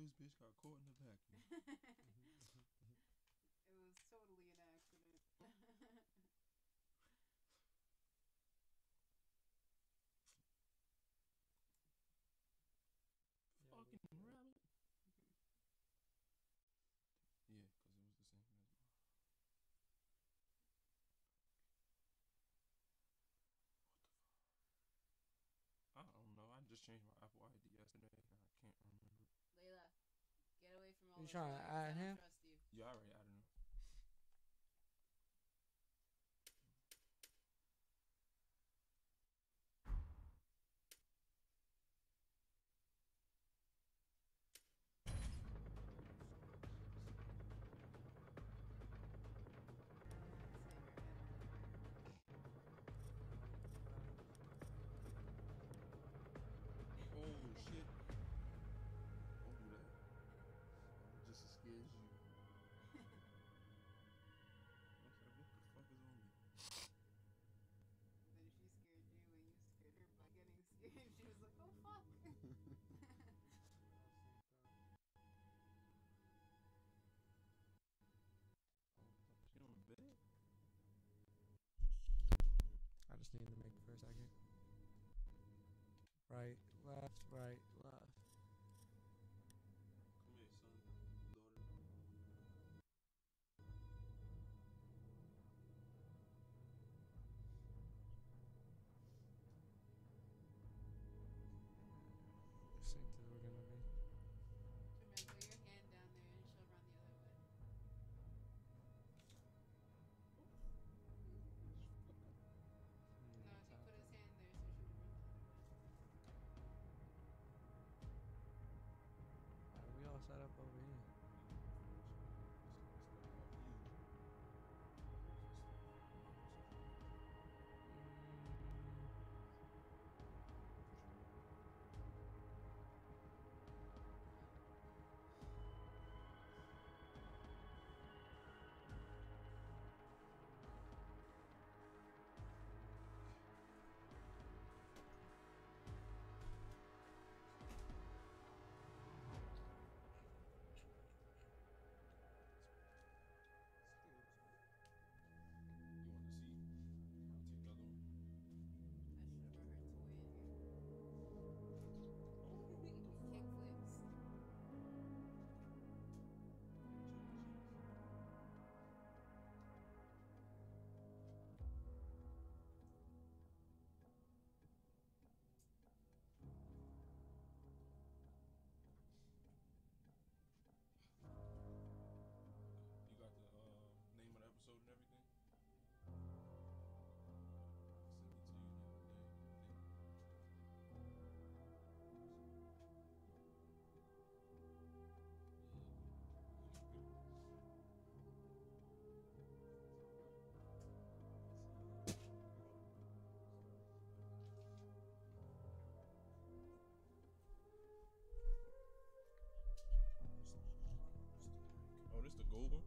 this bitch got caught in the vacuum. It was totally an accident. Fucking rabbit. Yeah, because it was the same thing as mine. What the fuck? I don't know. I just changed my Apple ID yesterday and I can't remember. Layla, get away from all You those trying to wires. add I don't him? trust you. Yeah, I already added him. Oh shit. Don't do that. I'm just as scared as you. I was like, what the fuck is on me? Then she scared you and you scared her by getting scared. She was like, oh fuck. She on the bed? I just need to make it for a second. Right, left, right, left. Come here, son. Daughter. This ain't where we're gonna be. Remember, put your hand down there and she'll run the other way. No, if he put his hand there, so she would run the other way. Alright, we all set up over here. You want to see? I'll take the other one. I should have brought her toy in here. Kick flips. You got the name of the episode and everything? I sent it to you the other day. Oh, this the gold one?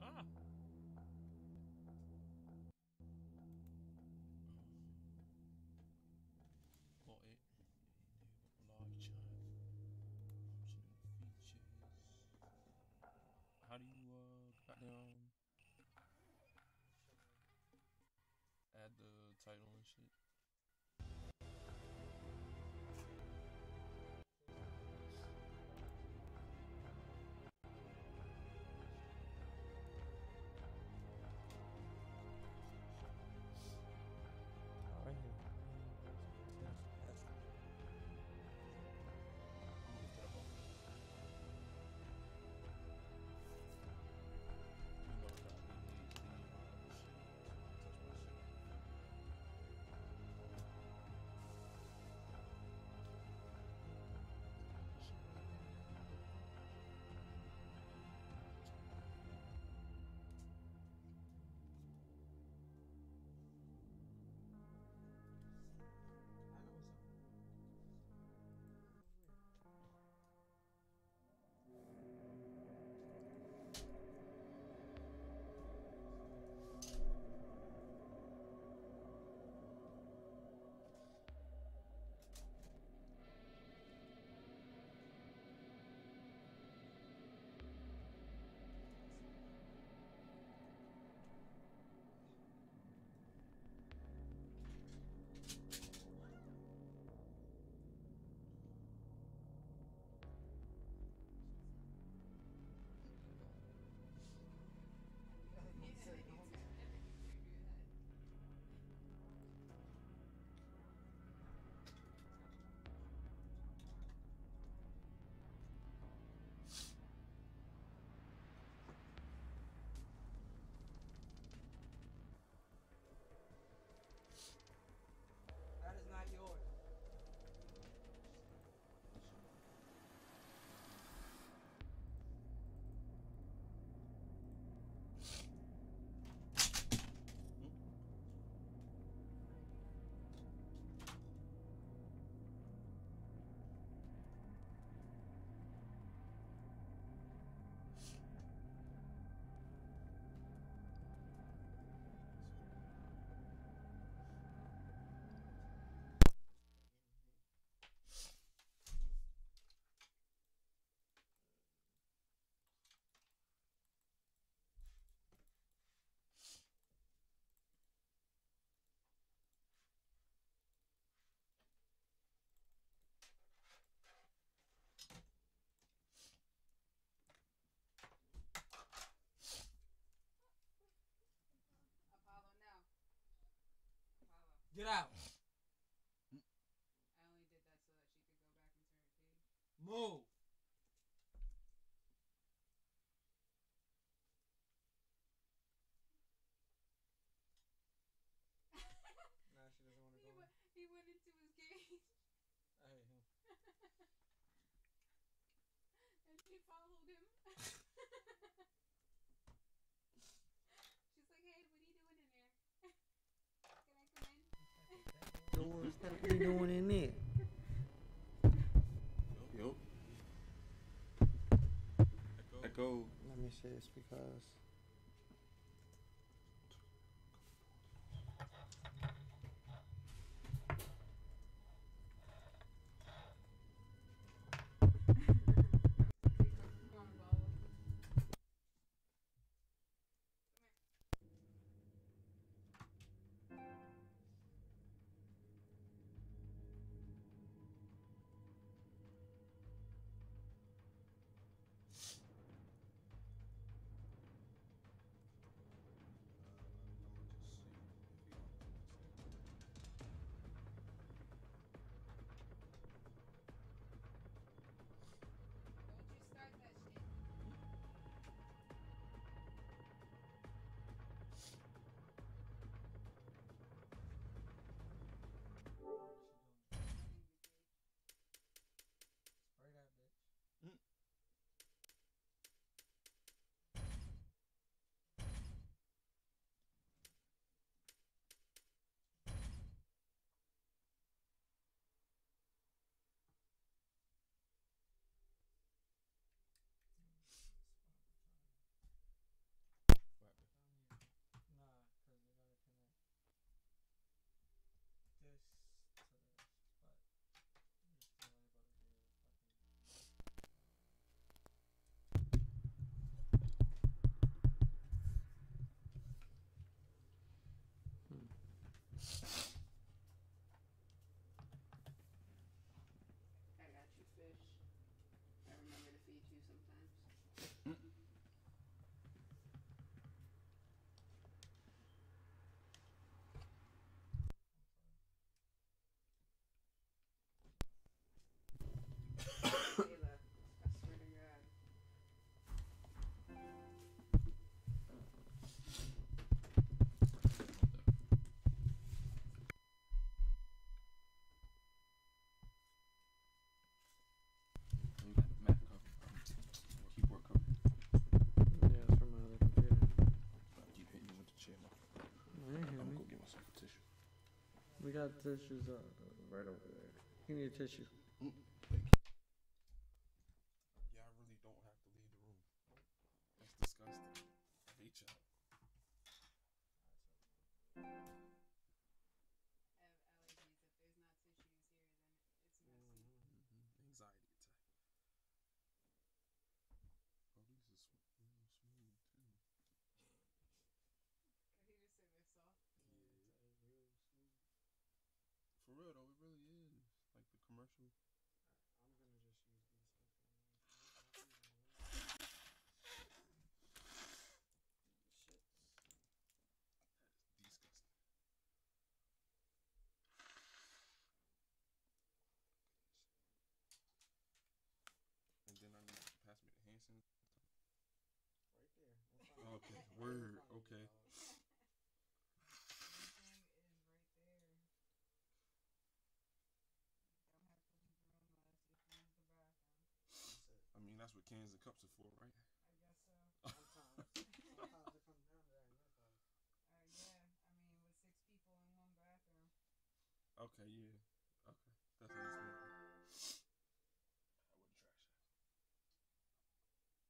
Ah! Got it. Live chat. Optional features. How do you goddamn add the title and shit? Right here. Yes. I'm gonna get that up. You know I got ADHD and all that shit. Get out. I only did that so that she could go back into her cage. Move. Nah, she doesn't want to go. He went into his cage. I hate him. And she followed him. She's like, hey, what are you doing in there? Can I come in? Doors, what are you doing in there? Yo. Echo. Let me see, it's because Don't you start that shit. spray that bitch. Nah, cause you gotta connect this to this, but you're still able to hear the fucking. I got you, fish. I remember to feed you sometimes. Layla, I swear to God. You got the Mac cover. Keyboard cover. Yeah, it's from my other computer. I keep hitting you with the chair. No, you hear I'm me. gonna go get myself a tissue. We got tissues right over there. You need a tissue. Thank you. Y'all really don't have to leave the room. That's disgusting. I hate y'all. I have allergies. If there's not tissues here, then it's messy. Anxiety attack. Oh, these are real smooth too. He just said they're soft. Yeah. It's real smooth. For real though, it really is. Like the commercial. I'm gonna just use these fucking. Shit. That is disgusting. And then I need you to pass me the hand sanitizer. Right there. Okay. Word. Okay. Everything is right there. You don't have to leave the room unless you use the bathroom. That's it. I mean, that's what cans and cups are for, right? I guess so. Sometimes. Sometimes it comes down to that in this house. Yeah. I mean, with 6 people in one bathroom. Okay. Yeah. Okay. That's understandable. I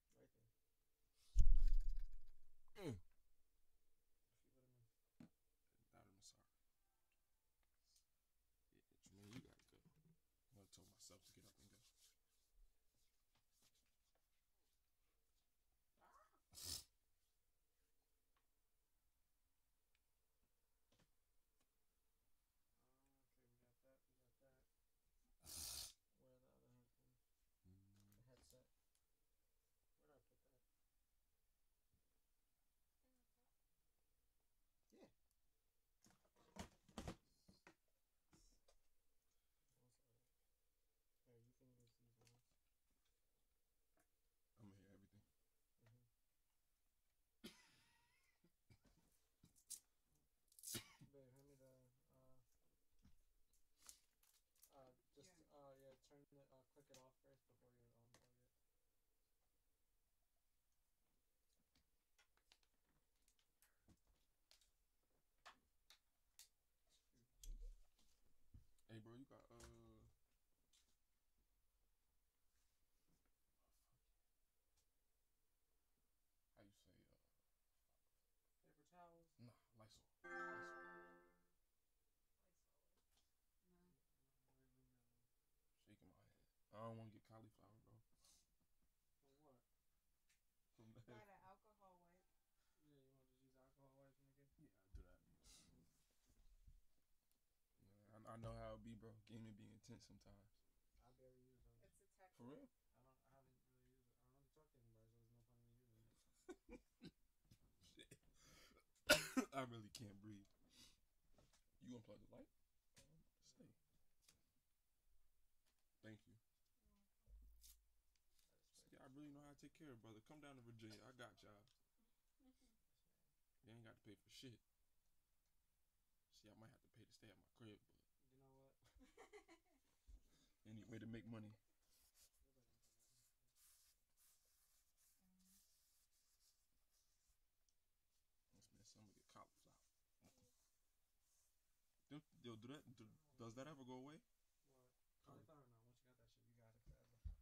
wouldn't trash that. Right there. Mm. If you would have missed. Not in the sorry. Yeah, Jermaine, you gotta go. I told myself to get up and go. Okay, we got that. We got that. Where the other headphone? The headset. Where did I put that? Yeah. click it off first before you unplug it. Hey, bro, you got how you say Paper towels. nah, Lysol. No. Not even Shaking my head. I don't want to get cauliflower, bro. From what? From the Got an alcohol wipe. Yeah, you want to just use alcohol wipes, nigga? Yeah, I do that. Yeah, I know how it be, bro. Gaming be intense sometimes. I barely use those. It's a tech. For real? I haven't really used it. I don't talk to anybody, so there's no point in me using it. Shit. I really can't breathe. You unplug the light? Stay. Thank you. See, I really know how to take care of brother. Come down to Virginia. I got y'all. You ain't got to pay for shit. See, I might have to pay to stay at my crib, but You know what? any way to make money. Let's man, someone get cauliflower. Yo, does that ever go away? What? Cauliflower? No, once you got that shit, you got it forever.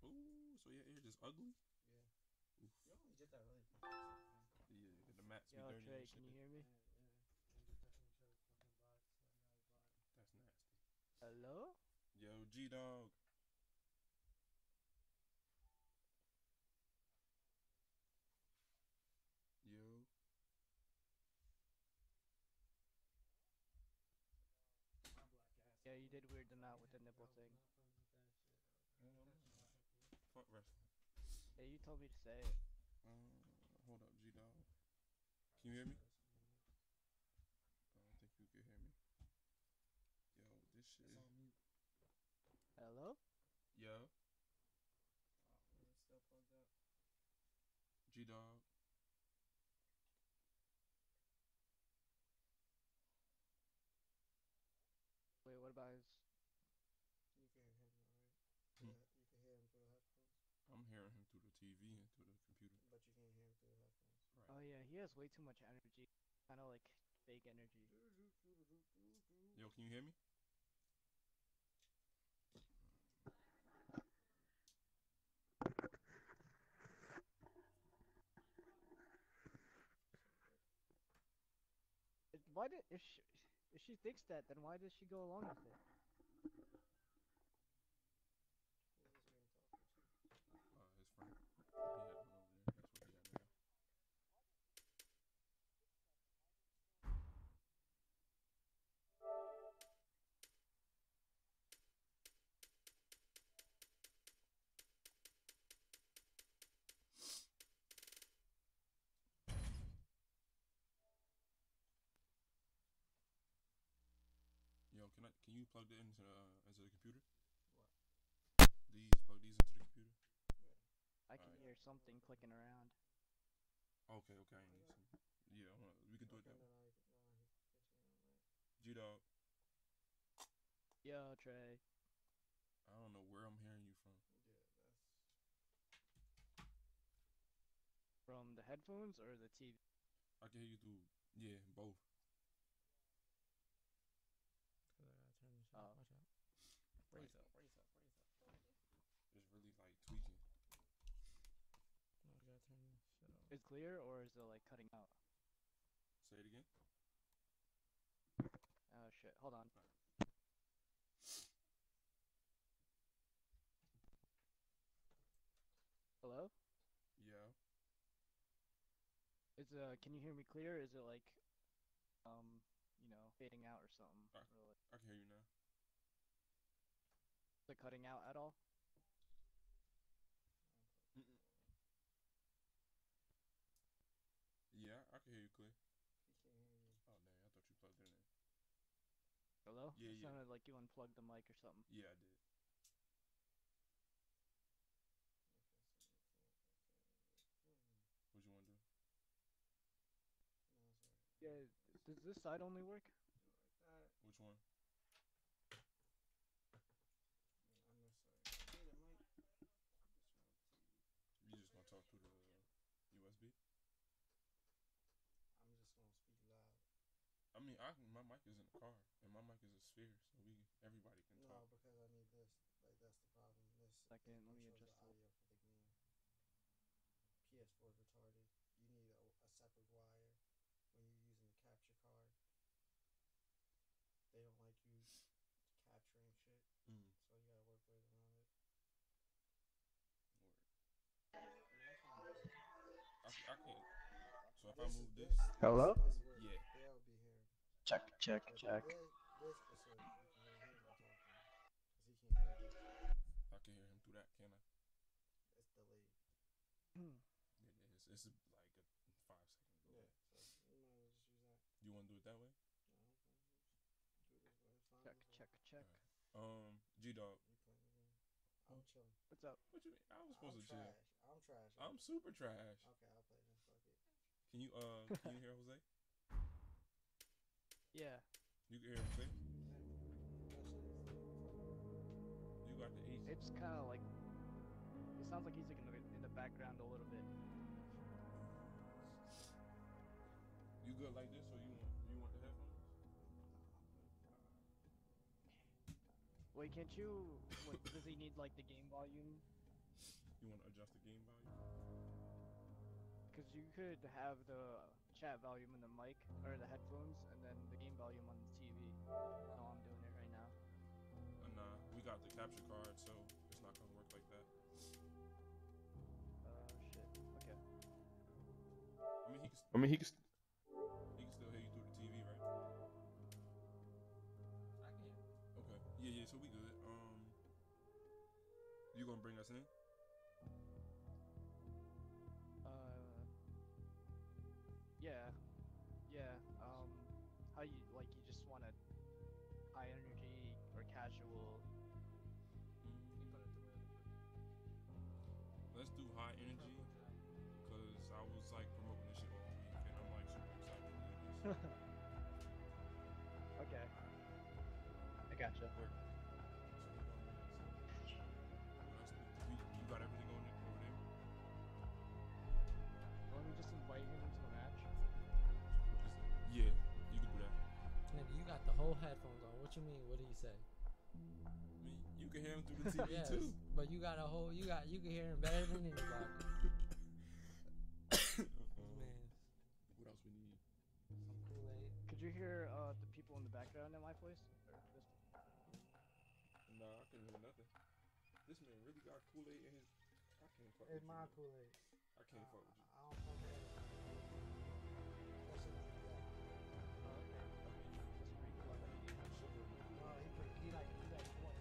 Ooh, so your ear just ugly? Yeah. Oof. You only get that really from Yeah, the mats be Yo, dirty Trey, and shit. can you hear me? Yeah, yeah. You get that from each other's fucking body, sweaty guy's body. That's nasty. Hello? Yo, G-doog. Yo. My black ass. Yeah, you did weird them out with the nipple I was thing. not playing with that shit. Fuck wrestling. Hey, you told me to say it. Hold up, G-doog. Can you hear me? I don't think you can hear me. Yo, this shit. It's on mute. Hello? Yo, Oh, it's still plugged up. G-doog. Wait, what about his... You can hear him, alright? Hmm. You can hear him through the headphones. I'm hearing him through the TV and through the computer. But you can't hear him through the headphones. Right. Oh yeah, he has way too much energy. Kind of like fake energy. Yo, can you hear me? Why did... If she thinks that, then why does she go along with it? Who's this man talking to? His friend. He had one over there. That's what he had now. Yo, can you plug that into the computer? What? Plug these into the computer? Yeah. I can Alright. hear something clicking around. Okay, I need some. Yeah, we can do it that way. No, he can continue on that. G-Dog, Yo, Trey. I don't know where I'm hearing you from. Yeah, that's... From the headphones or the TV? I can hear you through, both. Because I gotta turn this shit Oh. off. Watch out. Right. Raise up. It's really like tweaking. No, I gotta turn this shit off. Is it clear or is it like cutting out? Say it again. Oh shit, hold on. Hello? Yeah. Can you hear me clear? Is it like, fading out or something? Or like, I can hear you now. is it cutting out at all? Mm-mm. Yeah, I can hear you clear. He can't hear you. Oh, dang, I thought you plugged it in. Hello? Yeah, It yeah. sounded like you unplugged the mic or something. Yeah, I did. Okay, so you can't. What you want to do? No, it's alright. Yeah, does this side only work? Do it like that. Which one? On this side. See the mic? speak? I'm just gonna speak loud. I mean, my mic is in the car, and my mic is a sphere, so everybody can No, talk. because I need this. Like that's the problem. This Second, let me controls the adjust the. audio for the game. PS4 is retarded. You need a separate wire when you're using the capture card. They don't like you capturing shit, Mm. so you gotta work ways around it. Word. I mean, I can't. So if I this, move this, this, Hello? this is what yeah, they'll be hearing. Check, check, But check. this is so you can hear him talking, cause he can't hear this. I can hear him through that, can I? It's delayed. It is. It's like a 5-second delay. Yeah, so you might as well just use that. You want to do it that way? No, do it this way. It's fine. Check, check, check. G-Dog. You playing the game? I'm chilling. What's up? What you mean? I was supposed I'm to chill. trash. I'm trash. I'm super trash. Okay, I'll play then. Fuck it. Can you hear Jose? Yeah. You can hear Jose? You got the AC. It's kind of like. It sounds like he's like in the background a little bit. You good like this, or you want the headphones? Wait, can't you? What, does he need like the game volume? You want to adjust the game volume? Because you could have the chat volume in the mic or the headphones, and then the game volume on the TV. How I'm doing it right now. Nah, we got the capture card, so it's not gonna work like that. Shit. Okay. I mean, he can still hear you through the TV, right? I can. Okay. Yeah. So we good. You gonna bring us in? Yeah. Yeah. How you like? You just want a high energy or casual? You put it through it. Let's do high energy, cause I was like promoting this shit all week, and I'm like super excited to do this. Okay. I gotcha. Work. You got everything on it over there? Let me just invite him into the match. Yeah, you can do that. Nigga, you got the whole headphones on. What you mean? What did he say? Me, you can hear him through the TV Yes, too. but you got a whole. You can hear him better than anybody. Man, What else we need? some Kool-Aid. Could you hear the people in the background at my place? Or this? Nah, I can hear nothing. This man really got Kool-Aid in his. I can't fuck It's with my you. Kool-Aid. I can't fuck with you. I don't fuck with it. Especially like that. Oh, okay. That's pretty cool. No, he like what?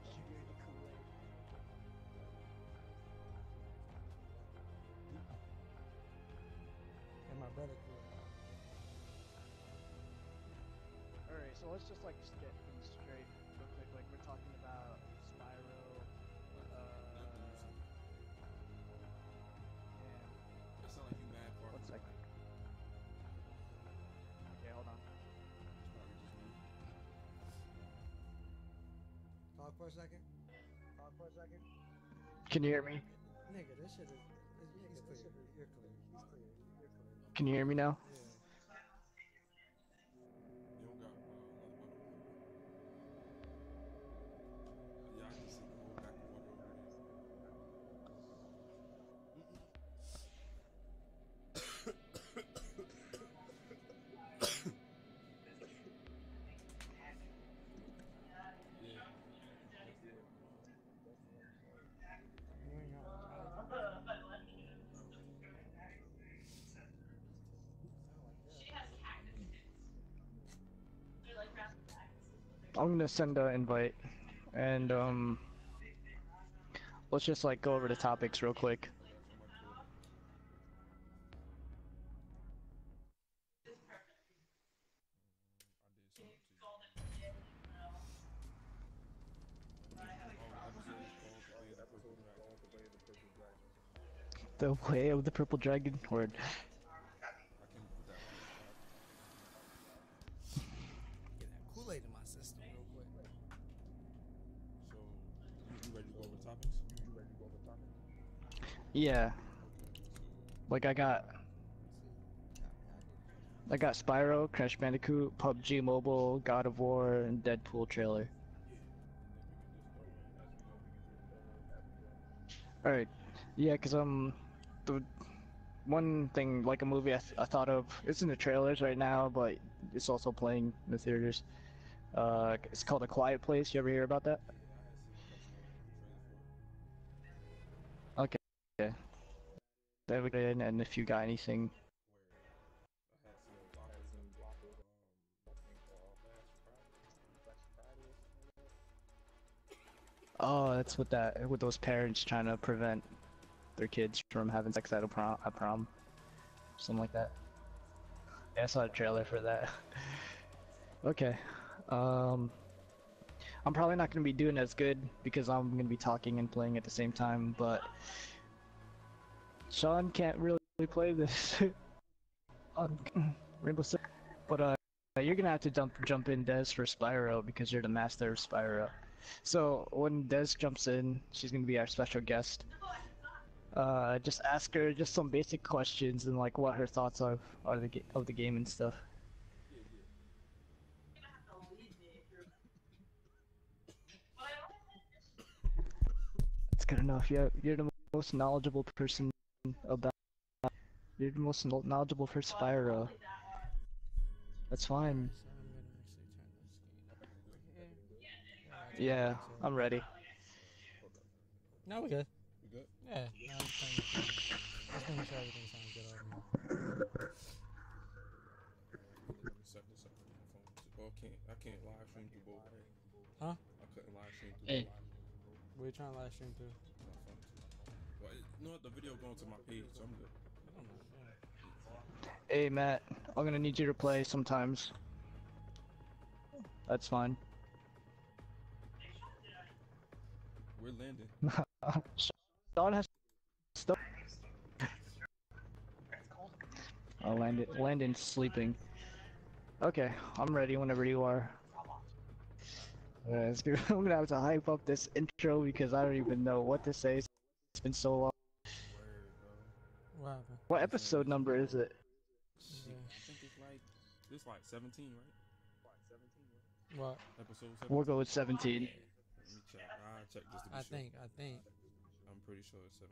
Did you hear the Kool-Aid? And my brother Kool-Aid. Alright, so let's just like just get things straight real quick. Like we're talking about Spyro, and It sound like you mad far. one from the second. mic. Okay, hold on. It's probably just me. Talk for a second. Can you hear me? Nigga, this shit is. He's clear. You're clear. Can you hear me now? Yeah. You don't got another bucket of water? Yeah, I can see the whole back of water over there. Yeah. You ain't got I'm gonna send an invite, and let's just like go over the topics real quick. I got you on my crib. I did something to you. Episode is called The Way of the Purple Dragon. The way of the purple dragon. Word. I can put that on the podcast. Get that Kool-Aid in my system real quick. So, you ready to go over topics? Yeah. Like I got Spyro, Crash Bandicoot, PUBG Mobile, God of War, and Deadpool trailer. Alright, yeah, cause the one thing, like a movie I thought of, it's in the trailers right now, but it's also playing in the theaters. It's called A Quiet Place. You ever hear about that? Okay. Yeah. That would and if you got anything. Oh, that's what with those parents trying to prevent their kids from having sex at a prom, something like that. Yeah, I saw a trailer for that. Okay. I'm probably not gonna be doing as good because I'm gonna be talking and playing at the same time, but Sean can't really play this on Rainbow Six. But you're gonna have to jump in, Des, for Spyro because you're the master of Spyro. So when Des jumps in, she's gonna be our special guest. Just ask her just some basic questions and like what her thoughts are of the game and stuff. It's good enough. You're the most knowledgeable person about. You're the most knowledgeable for Spyro. That's fine. So I'm gonna actually turn this game over here. Yeah, I'm ready. No, we're good. We good? Yeah, no, I'm just turning the thing. Just making sure everything sounds good over here. Let me set this up on my phone. Oh, I can't live stream through both. Huh? I couldn't live stream through Hey. both. We're trying to live stream through. My phone too. Well, you know what? The video going to my page, so I'm good. I don't know. Yeah. Hey Matt, I'm gonna need you to play sometimes. That's fine. We're landing. Sean has stuff. Oh, Landon's sleeping. Okay, I'm ready whenever you are. Let's go. I'm gonna have to hype up this intro because I don't even know what to say. It's been so long. Word, bro. What happened? What episode number is it? Shit, I think it's like 17, right? What? Episode 17. We'll go with 17. Let me check. I'll check just to be sure. I think. I'm pretty sure it's 17.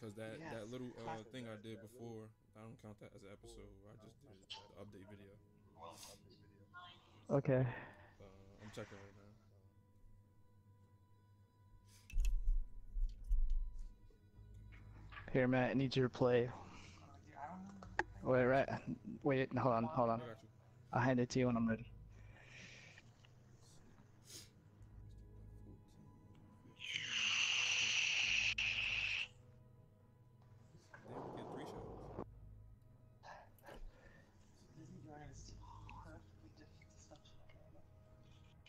Cause that little thing I did before, I don't count that as an episode. I just did the update video. Okay. I'm checking right now. Here, Matt, I need you to play. Wait, hold on. I got you. I'll hand it to you when I'm ready. Damn, we get 3 shows.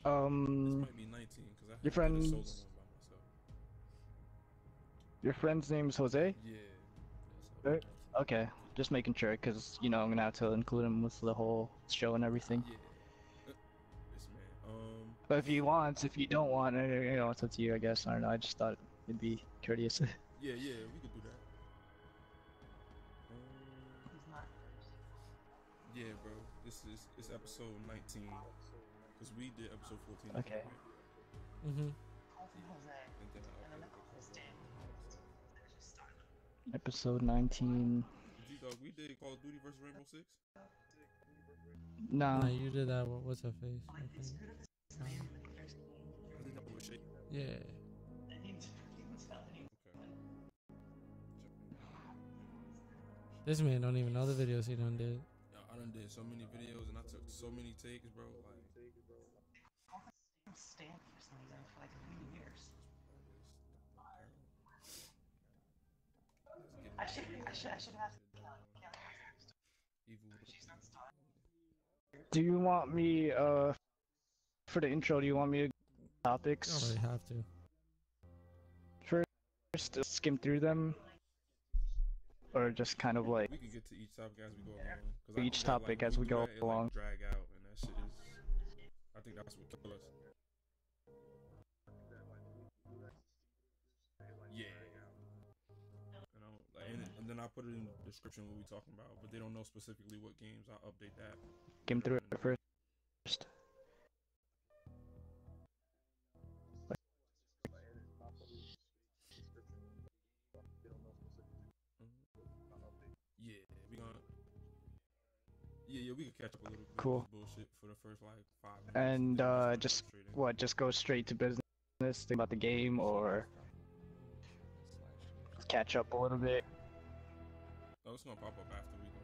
This might be 19 because I Your did a solo friend's one by myself. your friend's name's Jose? Yeah. Okay, just making sure, cause you know I'm gonna have to include him with the whole show and everything. Yeah. This man. But if you don't want, you know, it's up to you, I guess. I don't know. I just thought it'd be courteous. Yeah, we could do that. Yeah, bro. It's episode 19. Cause we did episode 14. Okay. Mm-hmm. And then Episode 19. G-doog, we did Call of Duty vs Rainbow Six. No. No, you did that. What's her face? I think. I did that with Shay. Yeah. Okay. This man don't even know the videos he done did. I done did so many videos and I took so many takes, bro. Like. Stand for some reason for like 3 years. I should have. Do you want me, for the intro, do you want me to topics? You don't really have to. First, skim through them? Or just kind of like... We can get to each topic as we go along. Cause Each topic as we go along. It, like, drag out and that shit is... I think that's what kills us. Yeah. then I put it in the description what we talking about. But they don't know specifically what games. I'll update that. Game through it first. Yeah, we gonna. Yeah, we can catch up a little bit. Cool. Of bullshit for the first like 5 minutes. And then just go straight in. what? Just go straight to business. Think about the game, or catch up a little bit. Oh, it's gonna pop up after we go.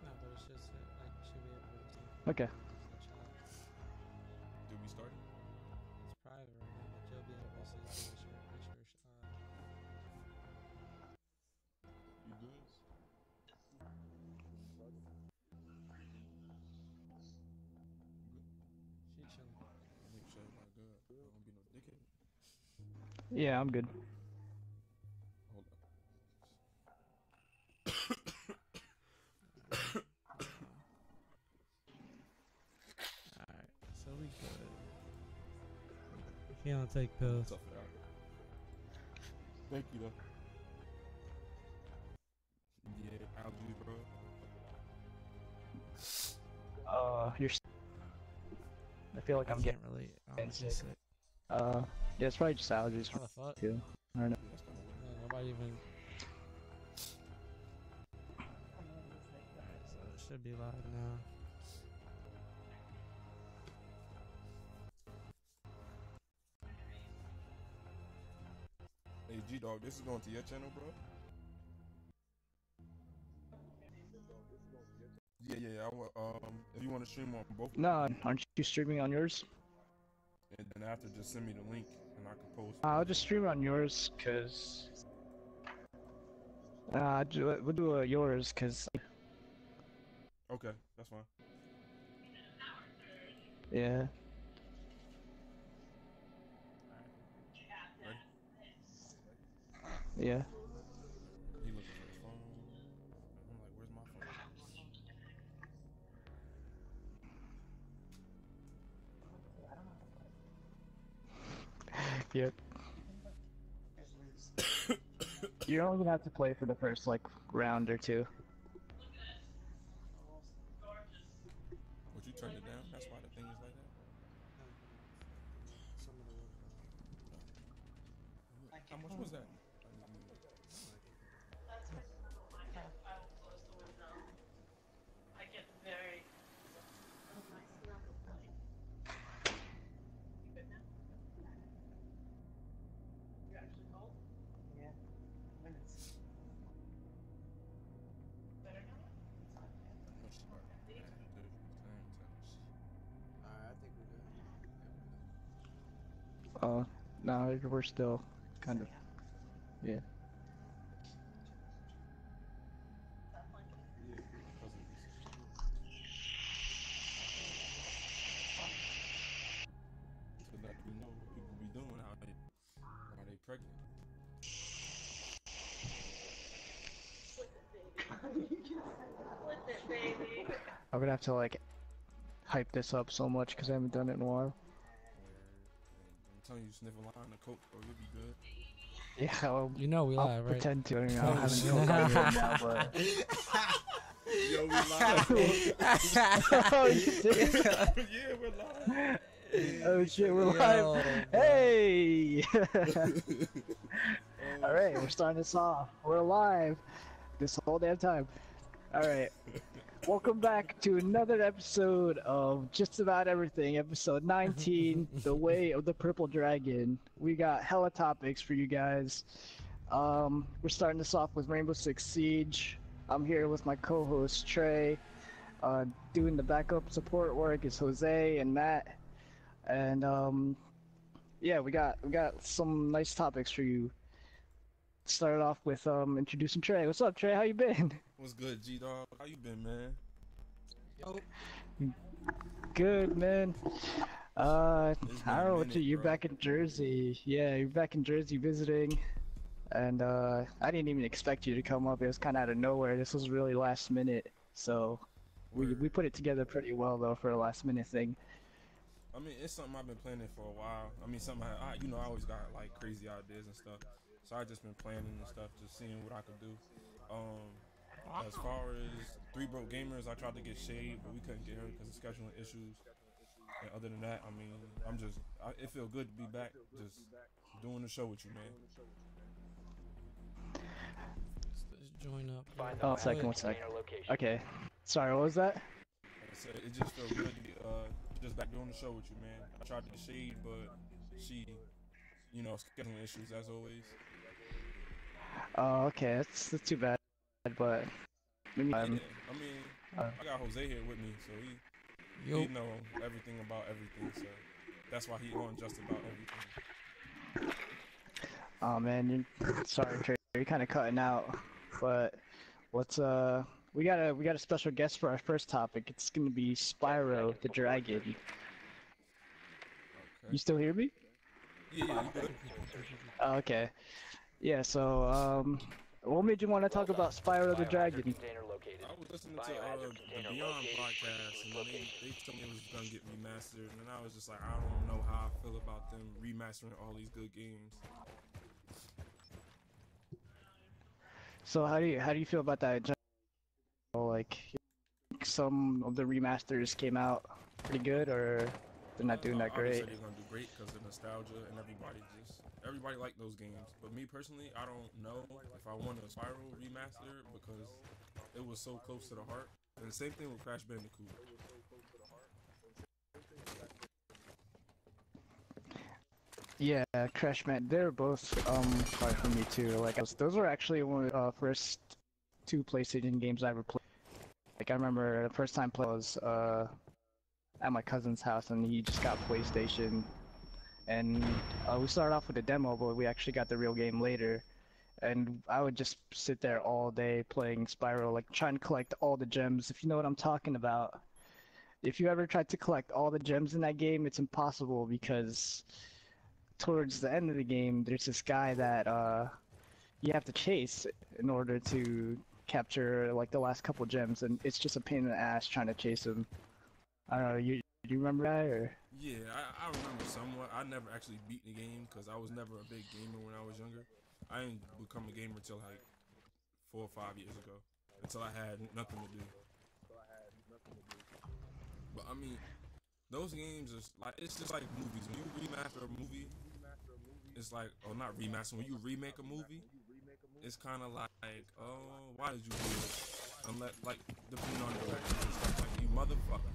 No, but it's just like should be able to see. Okay. Did we start? It's private right now, but you'll be able to see. You good? She chilling. Make sure everybody good. I don't be no dickhead. Yeah, I'm good. Hold up. Alright, so we good. He don't take pills. Tough it out. Thank you though. Yeah, algae, bro. You're. I feel like I'm can't getting. relate. getting Just sick. sick. Yeah, it's probably just allergies How the fuck? too. I don't know. That's kind of weird. Yeah, nobody even. Alright, so it should be live now. Hey, G-Dog, this is going to your channel, bro? Yeah. I will, if you want to stream on both, No, aren't you streaming on yours? and then after, just send me the link, and I can post. I'll just stream on yours, cause. We'll do yours, cause. Okay, that's fine. Yeah. Ready? Yeah. He looking for his phone. I'm like, where's my phone? Yep. You're only gonna have to play for the first like round or two. Would you turn it down? That's why the thing is like that? Some of the work. How much was that? Alright, I think we're good. No, we're still kind of. Yeah. To let you know what people be doing, how they pregnant. I'm gonna have to like hype this up so much because I haven't done it in a while. I'm telling you, sniff a line of coke, bro, you'll be good. Yeah, You know we I'll live, right? pretend to. I mean, I Oh, haven't shit. told anyone now, but. Yo, we live, bro. Oh shit! Yeah, we're live. Oh shit, we're Yo, live! bro. Hey! Alright, we're starting this off. We're live this whole damn time. Alright. Welcome back to another episode of Just About Everything, episode 19, The Way of the Purple Dragon. We got hella topics for you guys. We're starting this off with Rainbow Six Siege. I'm here with my co-host Trey. Doing the backup support work is Jose and Matt. And yeah, we got some nice topics for you. Start off with introducing Trey. What's up, Trey? How you been? What's good, G-Dog? How you been, man? Yo. Good, man. I It's been don't a know what minute, you're bro. back in Jersey. Yeah, you're back in Jersey visiting. And I didn't even expect you to come up. It was kind of out of nowhere. This was really last minute. So we Word. put it together pretty well though for a last minute thing. I mean, it's something I've been planning for a while. I mean, something I always got like crazy ideas and stuff. So I just been planning and stuff, just seeing what I could do. As far as Three Broke Gamers, I tried to get Shade, but we couldn't get her because of scheduling issues. And other than that, I mean, it feel good to be back, just doing the show with you, man. Let's join up. Oh, second, 1 sec. Okay. Sorry, what was that? Like I said, it just felt good to be just back doing the show with you, man. I tried to get Shade, but she, scheduling issues as always. Oh, okay. That's too bad. But maybe, Yeah, I mean, I got Jose here with me, so he know everything about everything, so that's why he on just about everything. oh man, sorry, Trey, you're kind of cutting out. But let's we got a special guest for our first topic. It's gonna be Spyro the Dragon. Okay. You still hear me? Yeah, you good. Okay. Yeah. So what made you want to talk about Spyro the Dragon? I was listening to the Beyond podcast, and they told me it was gonna get remastered, and I was just like, I don't know how I feel about them remastering all these good games. So how do you feel about that? Like, some of the remasters came out pretty good, or they're not doing that great? Obviously, they're gonna do great because of nostalgia, and everybody like those games. But me personally, I don't know if I want a Spyro remaster because it was so close to the heart. And the same thing with Crash Bandicoot. Yeah, Crash Man, they're both hard for me too. Like, those were actually one of the first two PlayStation games I ever played. Like, I remember the first time I played was at my cousin's house, and he just got PlayStation, and we started off with a demo, but we actually got the real game later. And I would just sit there all day playing Spyro, like trying to collect all the gems, if you know what I'm talking about. If you ever tried to collect all the gems in that game, it's impossible because towards the end of the game, there's this guy that you have to chase in order to capture like the last couple gems, and it's just a pain in the ass trying to chase him. I don't know, do you remember that, or? Yeah, I remember somewhat. I never actually beat the game because I was never a big gamer when I was younger. I didn't become a gamer until like 4 or 5 years ago, until I had nothing to do. But I mean, those games are like, it's just like movies. When you remaster a movie, it's like, or not remaster, when you remake a movie, it's kind of like, oh, why did you do it? Unless, like, depending on direction and stuff, like, you motherfucker.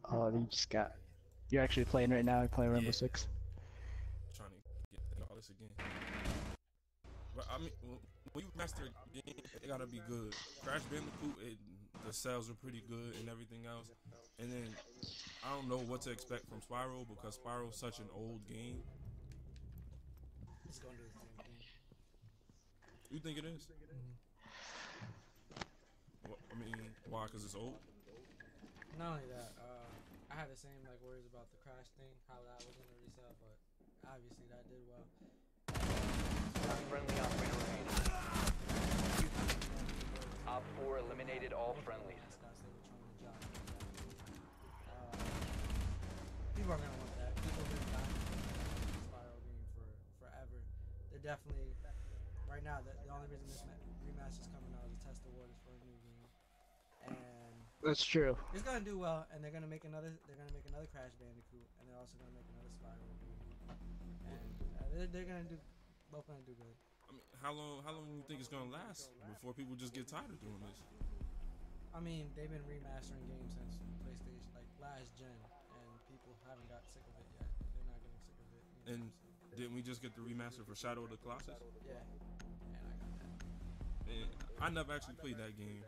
Oh, you're actually playing right now, you're playing Rainbow Six? Trying to get all this again. But I mean, when you master a game, it gotta be good. Crash Bandicoot, the sales are pretty good and everything else. And then, I don't know what to expect from Spyro because Spyro's such an old game. It's gonna do the same thing. You think it is? Well, I mean, why? Because it's old? Not only that, I had the same like worries about the Crash thing, how that was gonna resell, but obviously that did well. Friendly operator remaining. Op 4 eliminated all friendlies. People are gonna want that. People have been dying for Spyro game for forever. They're definitely right now. The only reason this remaster is coming out is to test the waters for a new game, and That's true. it's gonna do well. And they're gonna make another. They're gonna make another Crash Bandicoot, and they're also gonna make another Spyro game. And they're gonna do. Both gonna do good. I mean, how long do you think it's gonna last before people just get tired of doing this? I mean, they've been remastering games since PlayStation, like last gen, and people haven't got sick of it yet. They're not getting sick of it. And didn't we just get the remaster for Shadow of the Colossus? Yeah, and I got that. And I never actually played that game.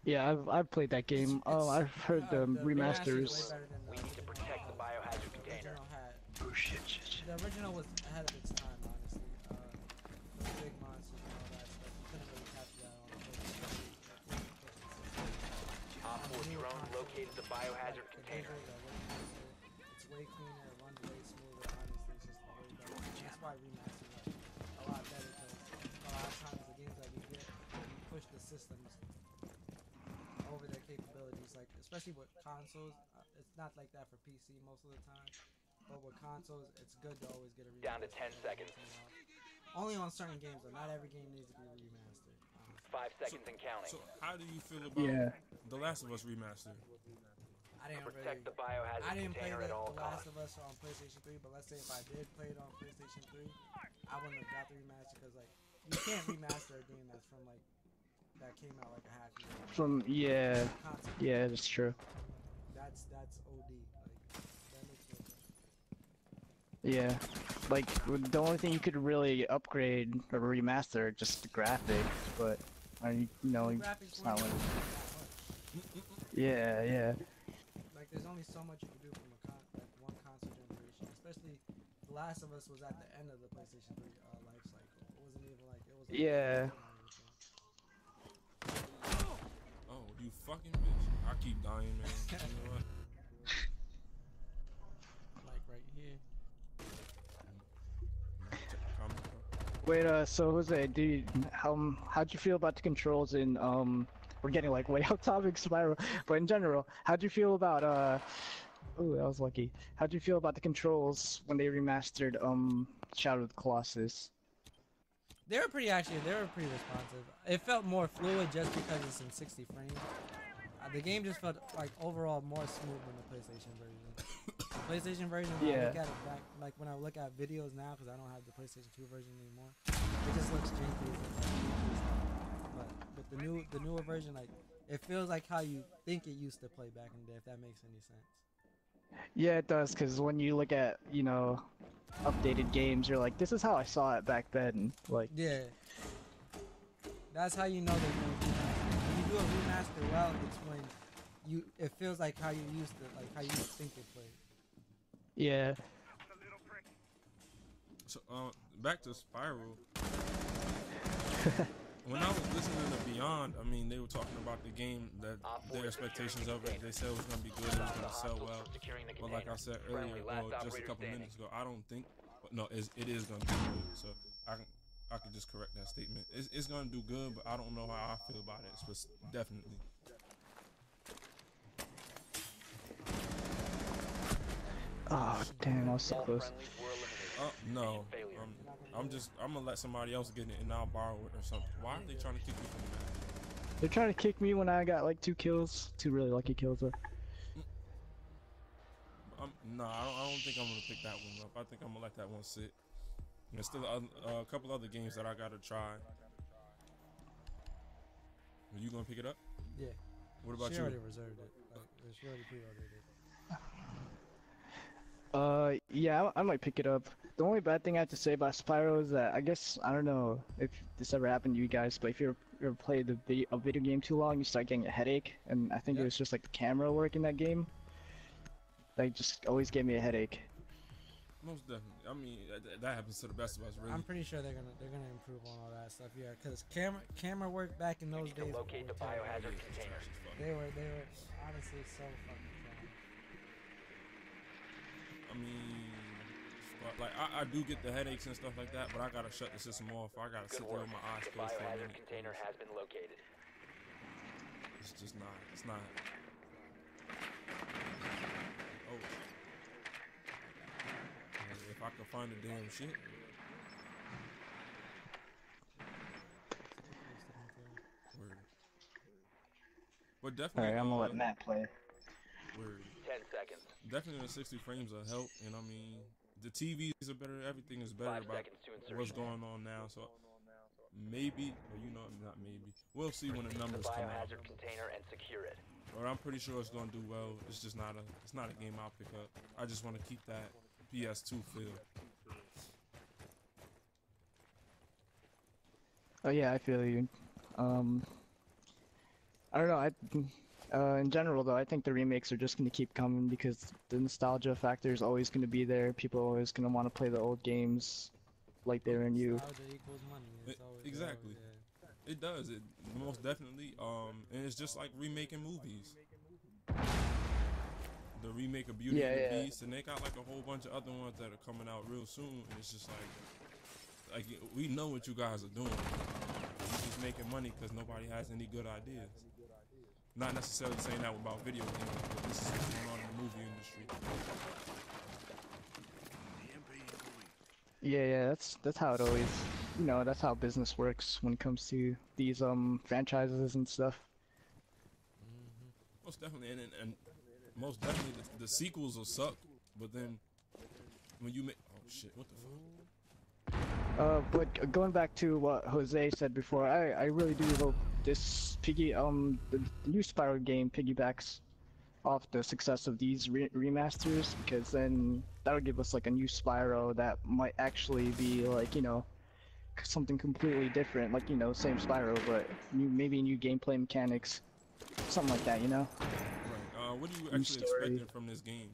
Yeah, I've played that game. I've heard the remasters. We need to protect the biohazard container. Oh shit. The original was ahead of its time, honestly. The big monsters and all that stuff. You couldn't really capture that on the Op 4 drone located the biohazard container. It's way cleaner, it runs way smoother, honestly. It's just way better. That's why remasters are a lot better, because a lot of times the games that we get, we push the systems over their capabilities. Like, especially with consoles, it's not like that for PC most of the time. But with consoles, it's good to always get a remaster. Down to 10 seconds. Only on certain games though. Not every game needs to be remastered. 5 seconds and counting. So how do you feel about Yeah. The Last of Us remastered? I didn't Protect the really. biohazard I didn't play container at all The Last costs. of Us on PlayStation 3, but let's say if I did play it on PlayStation 3, I wouldn't have got the remaster because like you can't remaster a game that's from like that came out like a half year ago. From yeah, Console. yeah, that's true. That's OD. Like that makes no sense. Yeah, like the only thing you could really upgrade or remaster just the graphics, but you know, The it's graphics not weren't like that much. yeah, yeah. Like there's only so much you can do from like one console generation. Especially The Last of Us was at the end of the PlayStation 3 life cycle. It wasn't even like it was. Like, Yeah. Oh, you fucking bitch! I keep dying, man. You know what? Like right here. Wait, so Jose, dude, how'd you feel about the controls in we're getting like way off topic, Spiral, but in general, how'd you feel about ooh, that was lucky. How'd you feel about the controls when they remastered Shadow of the Colossus? They were pretty responsive. It felt more fluid just because it's in 60 frames. The game just felt like overall more smooth than the PlayStation version. The PlayStation version, when I look at it back, like when I look at videos now, because I don't have the PlayStation 2 version anymore, it just looks janky. But with the newer version, like it feels like how you think it used to play back in the day, if that makes any sense. Yeah, it does, because when you look at, you know, updated games, you're like, this is how I saw it back then. Like, yeah, that's how you know they're doing remaster. When you do a remaster well, it's when it feels like how you used to, like how you think it played. yeah. So, back to Spiral. When I was listening to Beyond, I mean, they were talking about the game, that their expectations of it. They said it was going to be good, it was going to sell well. But like I said earlier, just a couple minutes ago, I don't think, no, it is going to be good. So I can just correct that statement. It's going to do good, but I don't know how I feel about it. It's definitely. Oh, damn, I was so close. No. I'm gonna let somebody else get it and I'll borrow it or something. Why are they trying to kick me from that? They're trying to kick me when I got like 2 kills. 2 really lucky kills though. No, I don't think I'm gonna pick that one up. I think I'm gonna let that one sit. There's still a couple other games that I gotta try. Are you gonna pick it up? Yeah. What about She you? already reserved it. Like, she already pre-ordered it. Yeah, I might pick it up. The only bad thing I have to say about Spyro is that I guess I don't know if this ever happened to you guys, but if you ever played a video game too long, you start getting a headache, and I think it was just like the camera work in that game. Like, just always gave me a headache. Most definitely. I mean, that happens to the best of us, really. I'm pretty sure they're gonna improve on all that stuff. Yeah, because camera work back in those days. Locate the biohazard container. They were honestly so fucking fun. I mean, like I do get the headaches and stuff like that, but I gotta shut the system off. I gotta sit there with my eyes The closed for a biohazard minute. container has been located. It's just not. It's not. Oh. If I could find the damn shit. Word. But definitely. Alright, I'm gonna let Matt play. Word. 10 seconds. Definitely the 60 frames will help, and I mean, the TVs are better. Everything is better 5 about seconds to insertion. what's going on now. So maybe, or not maybe. We'll see when the The numbers come out. biohazard container and secure it. But I'm pretty sure it's gonna do well. It's just not a game I'll pick up. I just want to keep that PS2 feel. Oh yeah, I feel you. I don't know. In general though, I think the remakes are just gonna keep coming because the nostalgia factor is always gonna be there. People are always gonna want to play the old games like they were new. Nostalgia equals money. It's always Exactly. yeah. It does. It most definitely. And it's just like remaking movies. The remake of Beauty and the Beast, and they got like a whole bunch of other ones that are coming out real soon. And it's just like we know what you guys are doing. You're just making money because nobody has any good ideas. Not necessarily saying that about video games, but this is what's going on in the movie industry. Yeah, that's how it always, that's how business works when it comes to these franchises and stuff. Most definitely, and most definitely the sequels will suck, but then when you make shit, what the fuck? But going back to what Jose said before, I really do hope this the new Spyro game piggybacks off the success of these remasters, because then that'll give us like a new Spyro that might actually be like, something completely different, like, same Spyro, but maybe new gameplay mechanics, something like that, Right. What are you actually expecting from this game?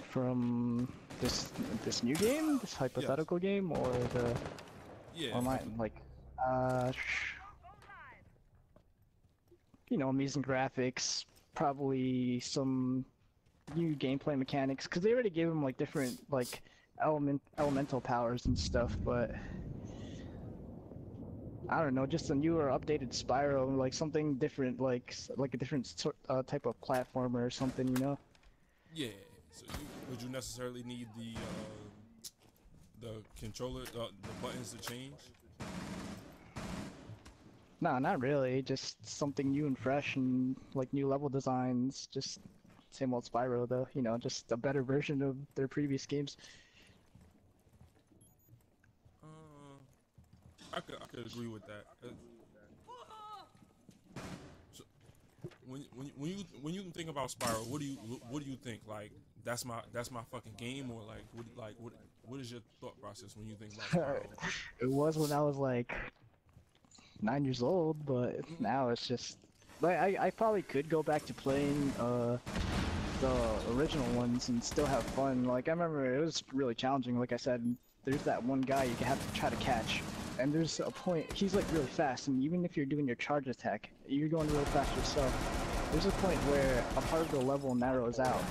From this new game, this hypothetical game, or the online, like, amazing graphics, probably some new gameplay mechanics, because they already gave them like different like elemental powers and stuff, but I don't know, just a newer, updated Spyro, like something different, like a different type of platformer or something, Yeah. So would you necessarily need the controller, the buttons to change? No, not really. Just something new and fresh, and like new level designs. Just same old Spyro, though. Just a better version of their previous games. I could agree with that. So, when you think about Spyro, what do you think? Like that's my fucking game, or what is your thought process when you think about Spyro? It was when I was like 9 years old, but now it's just like I probably could go back to playing the original ones and still have fun. Like I remember it was really challenging. Like I said, there's that one guy you have to try to catch. And there's a point, he's like really fast, and even if you're doing your charge attack, you're going really fast yourself. There's a point where a part of the level narrows out,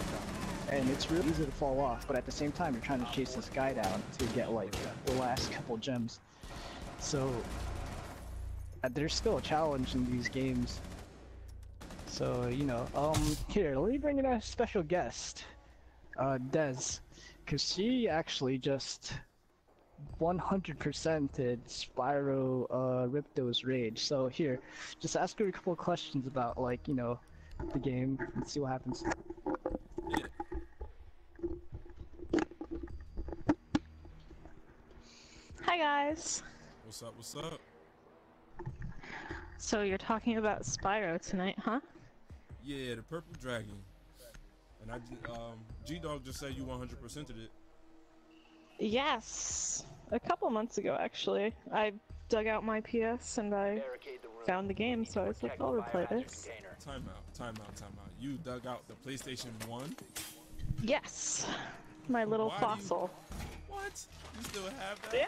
and it's really easy to fall off, but at the same time you're trying to chase this guy down to get like the last couple gems. So there's still a challenge in these games. So, here, let me bring in a special guest, Des, because she actually just 100%ed Spyro Ripto's Rage. So here, just ask her a couple of questions about like, the game and see what happens. Yeah. Hi guys. What's up? What's up? So you're talking about Spyro tonight, huh? Yeah, the Purple Dragon. And G-doog just said you 100%ed it. Yes. A couple months ago, actually. I dug out my PS and I found the game, so I was like, I'll replay this. Time out. You dug out the PlayStation 1? Yes. My little fossil. What? You still have that? Yeah.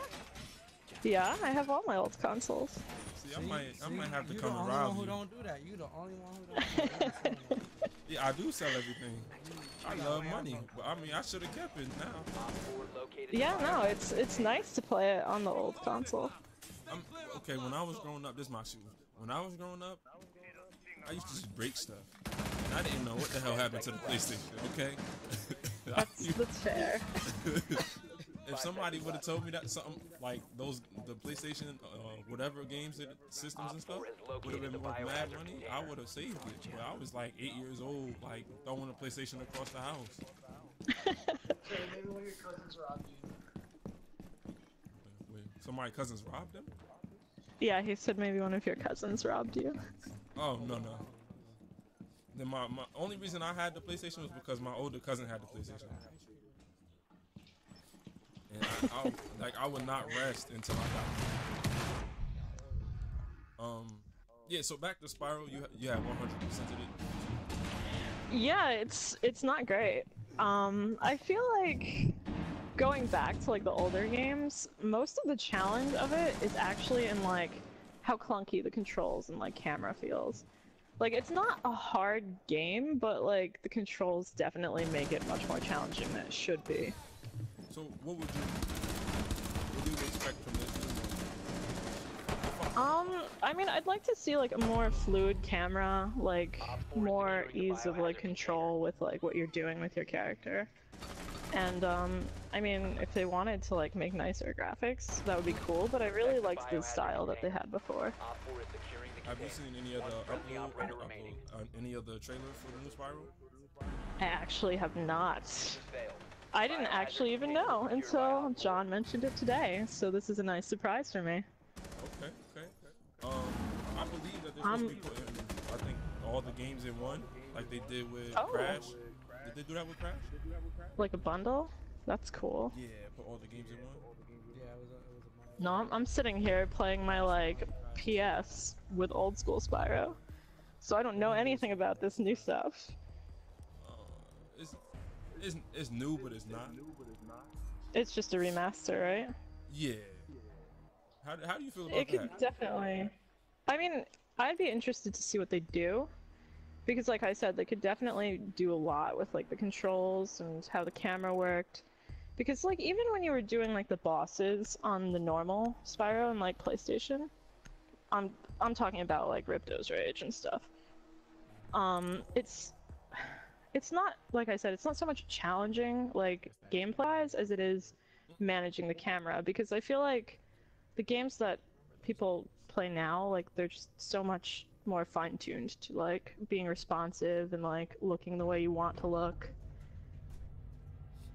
Yeah, I have all my old consoles. See, I might have to you come the only around one who you. don't do that. You the only one who don't do that. Yeah, I do sell everything. I love money, but I mean, I should have kept it now. Yeah, no, it's nice to play it on the old console. Okay, when I was growing up, this is my shoe. When I was growing up, I used to just break stuff. And I didn't know what the hell happened to the PlayStation, okay? That's fair. If somebody would have told me that something like the PlayStation, whatever games, systems and stuff, would have been worth mad money, I would have saved it. But I was like 8 years old, like throwing a PlayStation across the house. Maybe one of your cousins robbed you. Wait, somebody's cousins robbed him? Yeah, he said maybe one of your cousins robbed you. Oh, no. Then my only reason I had the PlayStation was because my older cousin had the PlayStation. And I would not rest until I got it. Yeah, so back to Spyro, you had 100% of it. Yeah, it's not great. I feel like going back to like the older games, most of the challenge of it is actually in like how clunky the controls and like camera feels. Like it's not a hard game, but like the controls definitely make it much more challenging than it should be. So what would you expect from this? I I mean, I'd like to see like a more fluid camera, like more ease of like control with like what you're doing with your character. And I mean, if they wanted to like make nicer graphics, that would be cool. But I really liked the style that they had before. Op 4 is securing the Have you container. seen any other Friendly operator remaining. any other trailers for the new Spiral? I actually have not. Has failed. I didn't actually even know until John mentioned it today. So this is a nice surprise for me. Okay, okay. I believe that they're supposed to be putting, I think, all the games in one, like they did with Oh. Crash. Did they do that with Crash? Like a bundle? That's cool. Yeah, put all the games in one. Yeah, it was a No, I'm sitting here playing my like PS with old school Spyro. So I don't know anything about this new stuff. It's new, but it's not. It's just a remaster, right? Yeah. How do you feel about It could that? definitely. I mean, I'd be interested to see what they do. Because like I said, they could definitely do a lot with like the controls and how the camera worked. Because like even when you were doing like the bosses on the normal Spyro and like PlayStation, I'm talking about like Ripto's Rage and stuff. It's not, like I said, it's not so much challenging like gameplay-wise as it is managing the camera, because I feel like the games that people play now, like they're just so much more fine-tuned to like being responsive and like looking the way you want to look.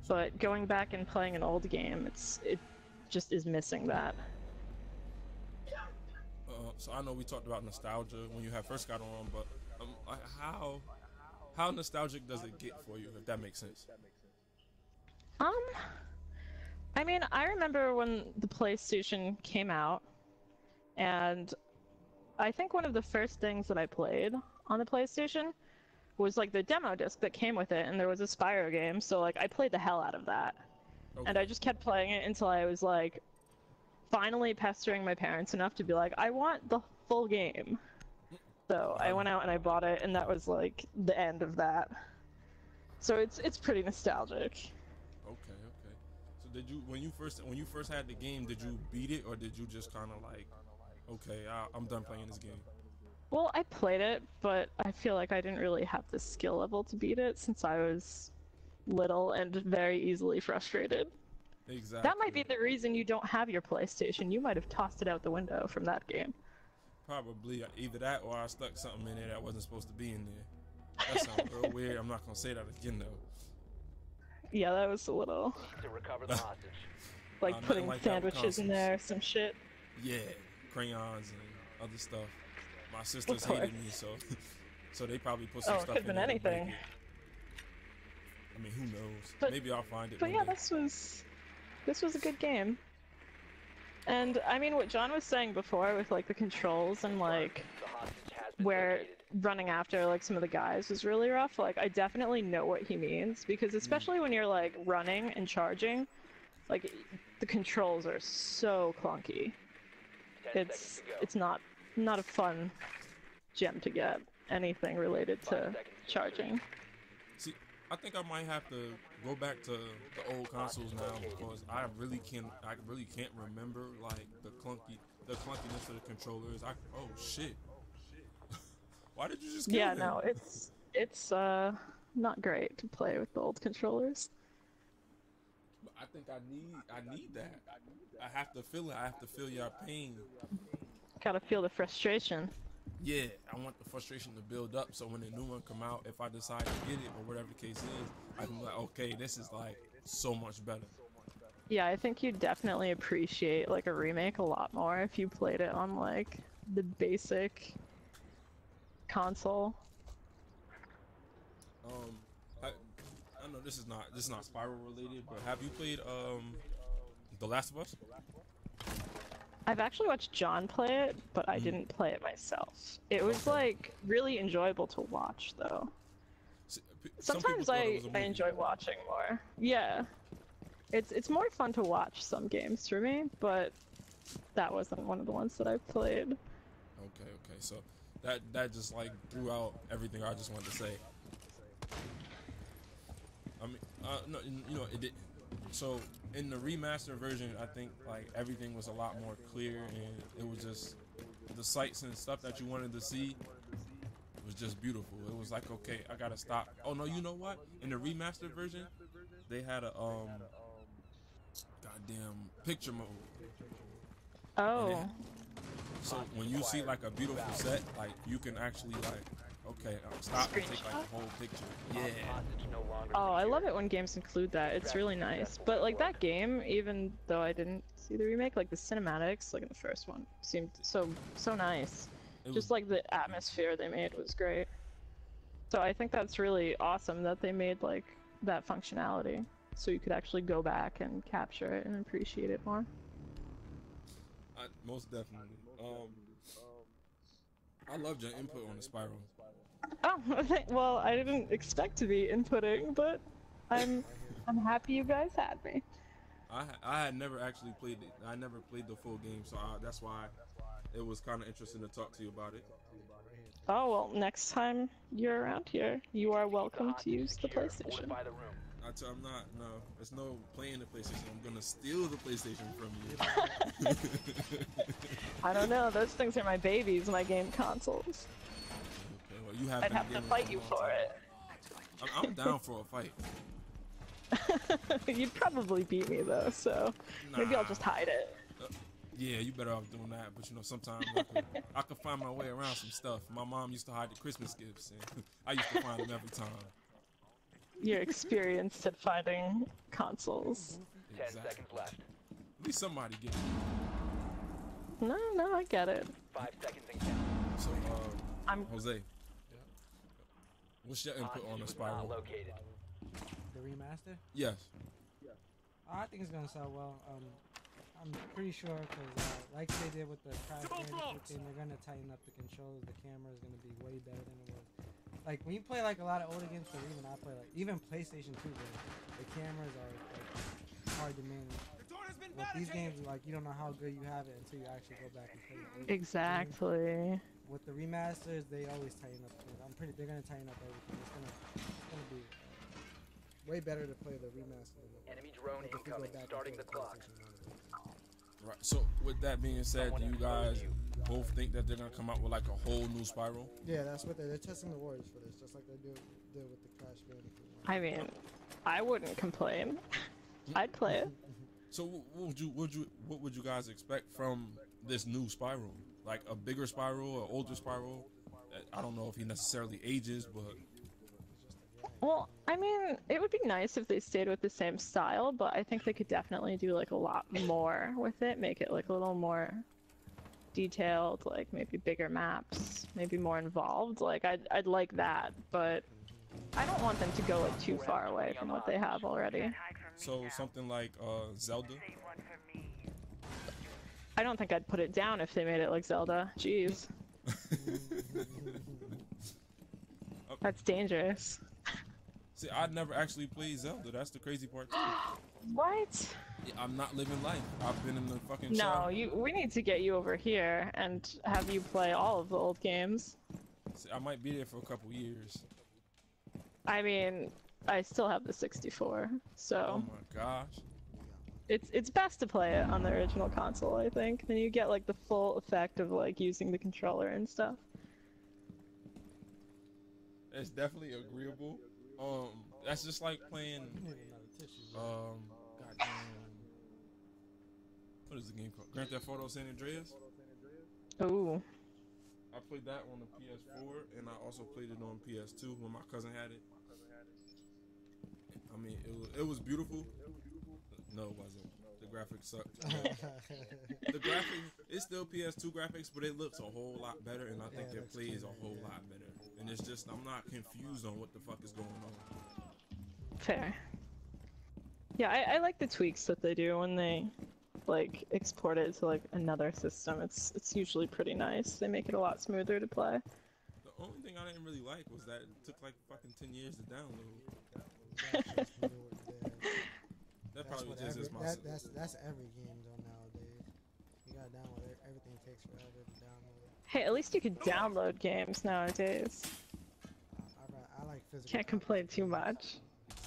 But going back and playing an old game, it just is missing that. So I know we talked about nostalgia when you had first got on, but like, how nostalgic does it get for you, if that makes sense? I mean, I remember when the PlayStation came out, and I think one of the first things that I played on the PlayStation was like the demo disc that came with it, and there was a Spyro game, so like I played the hell out of that. Okay. And I just kept playing it until I was like finally pestering my parents enough to be like, I want the full game. So I went out and I bought it, and that was like the end of that. So it's pretty nostalgic. Okay. So did you when you first had the game, did you beat it, or did you just kind of like, okay, I'm done playing this game? Well, I played it, but I feel like I didn't really have the skill level to beat it since I was little and very easily frustrated. Exactly. That might be the reason you don't have your PlayStation. You might have tossed it out the window from that game. Probably either that, or I stuck something in there that wasn't supposed to be in there. That sounds real weird. I'm not gonna say that again though. Yeah, that was a little Need to recover the hostage. like Nothing putting like that with sandwiches in consoles. there, some shit. Yeah, crayons and other stuff. My sisters course. hated me, so they probably put some Oh, it stuff could've in been there to break anything. it. I mean, who knows? But- Maybe I'll find it But one yeah, day. this was a good game. And I mean, what John was saying before with like the controls and like The hostage has been where located. running after like some of the guys was really rough. Like I definitely know what he means, because especially when you're like running and charging, like the controls are so clunky. 10 seconds to go. It's not a fun gem to get, anything related 5 to seconds to charging. See, I think I might have to go back to the old consoles now, because I really can't remember like the clunkiness of the controllers. Oh shit! Why did you just kill Yeah, him? no, it's not great to play with the old controllers. But I think I need that. I have to feel it. I have to feel your pain. Gotta feel the frustration. Yeah, I want the frustration to build up, so when the new one come out, if I decide to get it or whatever the case is, I can be like, okay, this is like so much better. Yeah, I think you'd definitely appreciate like a remake a lot more if you played it on like the basic console. I know this is not Spiral related, but have you played The Last of Us? I've actually watched John play it, but I didn't play it myself. It was like really enjoyable to watch though. Some people Sometimes thought it I was a movie. enjoy watching more. Yeah. It's more fun to watch some games for me, but that wasn't one of the ones that I played. Okay, so that just like threw out everything I just wanted to say. I mean, no, you know, it did. So in the remaster version, I think like everything was a lot more clear, and it was just the sights and stuff that you wanted to see was just beautiful. It was like, okay, I gotta stop. Oh no, you know what? In the remastered version, they had a goddamn picture mode. Oh. So when you see like a beautiful set, like you can actually like, okay, stop and take like a whole picture. Yeah. Hostage no longer Oh, I secure. love it when games include that. It's really nice. But like that game, even though I didn't see the remake, like the cinematics, like in the first one, seemed so nice. It was, Just like the atmosphere they made was great. So I think that's really awesome that they made like that functionality, so you could actually go back and capture it and appreciate it more. most definitely. I loved your input on the Spiral. Oh, well, I didn't expect to be inputting, but I'm happy you guys had me. I had never actually played it. I never played the full game, so that's why it was kind of interesting to talk to you about it. Oh, well, next time you're around here, you are welcome to use the PlayStation. Fortify the room. I'm not. No, it's no playing the PlayStation. I'm gonna steal the PlayStation from you. I don't know, those things are my babies, my game consoles. Okay, well, you have. I'd have to fight you for it. I'm down for a fight. You'd probably beat me though, so maybe I'll just hide it. Yeah, you better off doing that. But you know, sometimes I could find my way around some stuff. My mom used to hide the Christmas gifts, and I used to find them every time. You're experienced at finding consoles. 10 seconds left. At least somebody get it. No, I get it. 5 seconds and count. So, I'm Jose, what's your input on the Hostage was not Spiral? located. The remaster? Yes. I think it's gonna sell well. I'm pretty sure because like they did with the Crash Bandicoot thing, they're gonna tighten up the controls. The camera is gonna be way better than it was. Like when you play like a lot of older games, or even I play like even PlayStation 2 games, the cameras are like hard to manage. With these games, like you don't know how good you have it until you actually go back and play it. exactly. With the remasters, they always tighten up things. They're gonna tighten up everything. It's gonna be way better to play the remaster. Enemy drone Like, if you go incoming. back and Starting play the clock. PlayStation 1. Right. So, with that being said, do you guys both think that they're gonna come out with like a whole new Spiral? Yeah, that's what they're testing the waters for this, just like they did with the Crash Bandicoot one. I mean, I wouldn't complain. I'd play it. So, what would you guys expect from this new Spiral? Like a bigger Spiral, or older Spiral? I don't know if he necessarily ages, but Well, I mean, it would be nice if they stayed with the same style, but I think they could definitely do like a lot more with it, make it like a little more detailed, like maybe bigger maps, maybe more involved. Like I'd like that, but I don't want them to go like too far away from what they have already. so something like Zelda. I don't think I'd put it down if they made it like Zelda. Jeez. That's dangerous. See, I never actually played Zelda. That's the crazy part. Too. What? Yeah, I'm not living life. I've been in the fucking No, shop. we need to get you over here and have you play all of the old games. See, I might be there for a couple years. I mean, I still have the 64, Oh so my gosh. it's best to play it on the original console, I think. Then you get like the full effect of like using the controller and stuff. It's definitely agreeable. That's just like playing. Goddamn. What is the game called? Grand Theft Auto San Andreas. Ooh. I played that on the PS4, and I also played it on PS2 when my cousin had it. I mean, it was beautiful. No, it wasn't. The graphics sucked. The graphics, it's still PS2 graphics, but it looks a whole lot better, and I think it plays a whole lot better. And it's just, I'm not confused on what the fuck is going on. Fair. Yeah, I like the tweaks that they do when they like export it to like another system. It's usually pretty nice. They make it a lot smoother to play. The only thing I didn't really like was that it took like fucking 10 years to download. That probably just is my. That's every game though nowadays. You gotta download it. Everything takes forever to download. Hey, at least you can download games nowadays. I like physical. Can't complain too much.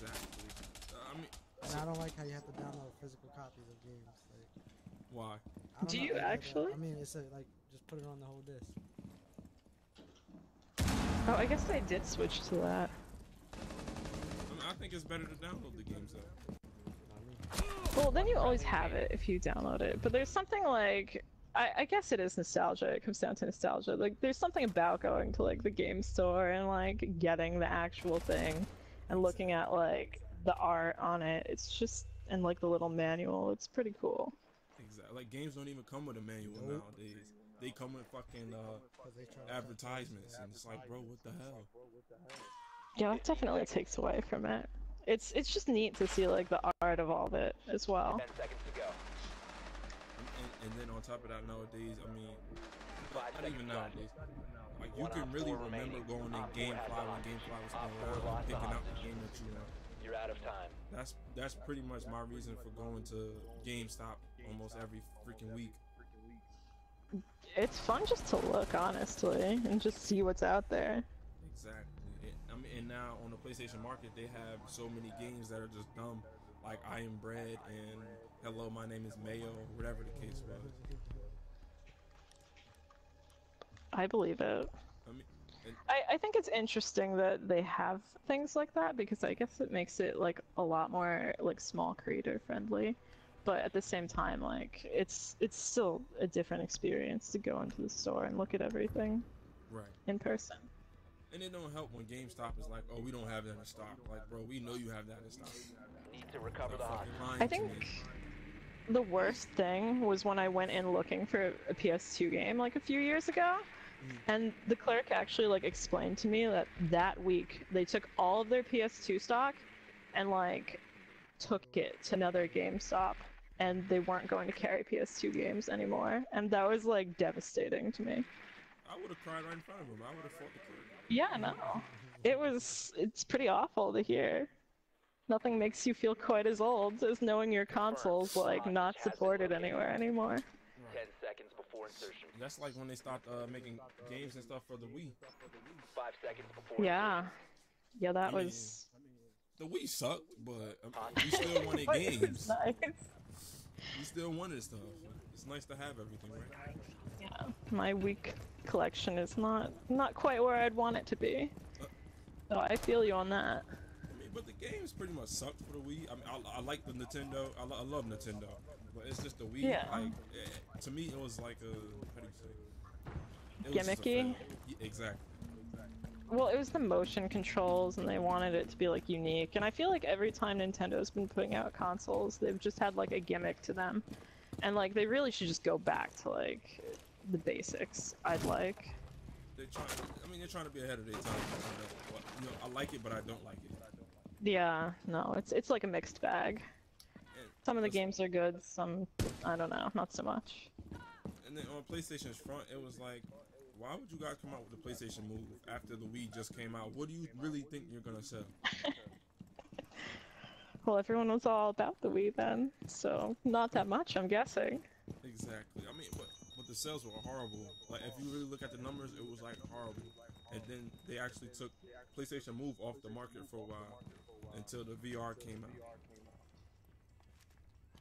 Exactly. I mean, And I don't like how you have to download physical copies of games. Like, why? I don't Do know, you like, actually? I mean, it's like just put it on the whole disc. Oh, I guess I did switch to that. I mean, I think it's better to download the games though. Well, then you always have it if you download it. But there's something like, I guess it is nostalgia. It comes down to nostalgia. Like, there's something about going to like the game store and like getting the actual thing and looking at like the art on it. It's just, and like the little manual. It's pretty cool. Exactly. Like games don't even come with a manual nowadays. They come with fucking 'Cause they try to advertisements, and it's like, bro, what the hell? Yeah, that definitely takes away from it. It's just neat to see like the art of all of it as well. 10 seconds to go. And then on top of that, nowadays, I mean, 5 not seconds even left. nowadays. Like you One can op really four remember remaining. going in Op four GameFly has when the GameFly was Op still four around, lost the picking out the hostage. game that you want. You're out of time. That's pretty much my reason for going to GameStop almost every freaking week. It's fun just to look, honestly, and just see what's out there. Exactly. I mean, and now on the PlayStation Market, they have so many games that are just dumb, like I Am Bread and Hello, My Name is Mayo, whatever the case was. I believe it. I mean, and I think it's interesting that they have things like that because I guess it makes it like a lot more like small creator friendly. But at the same time, like it's still a different experience to go into the store and look at everything right. in person. And it don't help when GameStop is like, oh, we don't have that in stock. Like, bro, we know you have that in stock. Need to recover the hostage. Fucking lying I to me. think the worst thing was when I went in looking for a PS2 game like a few years ago, and the clerk actually like explained to me that that week they took all of their PS2 stock and like took it to another GameStop, and they weren't going to carry PS2 games anymore, and that was like devastating to me. I would have cried right in front of him. I would have fought the clerk. Yeah, no. It's pretty awful to hear. Nothing makes you feel quite as old as knowing your console's like not supported anywhere anymore. 10 seconds before insertion. That's like when they stopped making games and stuff for the Wii. 5 seconds before Yeah. Yeah, that I mean, was The Wii sucked, but we still wanted but it was games. nice. We still wanted stuff. It's nice to have everything, right? Yeah. My week collection is not quite where I'd want it to be. So I feel you on that. I mean, but the games pretty much sucked for the Wii. I mean, I like the Nintendo. I love Nintendo, but it's just the Wii. Yeah. Like, to me, it was like a how do you say? It was just a Gimmicky? fail. Yeah, exactly. Well, it was the motion controls, and they wanted it to be like unique. And I feel like every time Nintendo's been putting out consoles, they've just had like a gimmick to them, and like they really should just go back to like the basics. I'd like. They're trying to be ahead of their time. But, you know, I like it, but I don't like it. Yeah, no, it's like a mixed bag. And Some of the that's- games are good, some I don't know, not so much. And then on PlayStation's front, it was like, why would you guys come out with the PlayStation Move after the Wii just came out? What do you really think you're gonna sell? Well, everyone was all about the Wii then, so not that much, I'm guessing. Exactly. I mean, but the sales were horrible. Like, if you really look at the numbers, it was like horrible. And then they actually took PlayStation Move off the market for a while until the VR came out.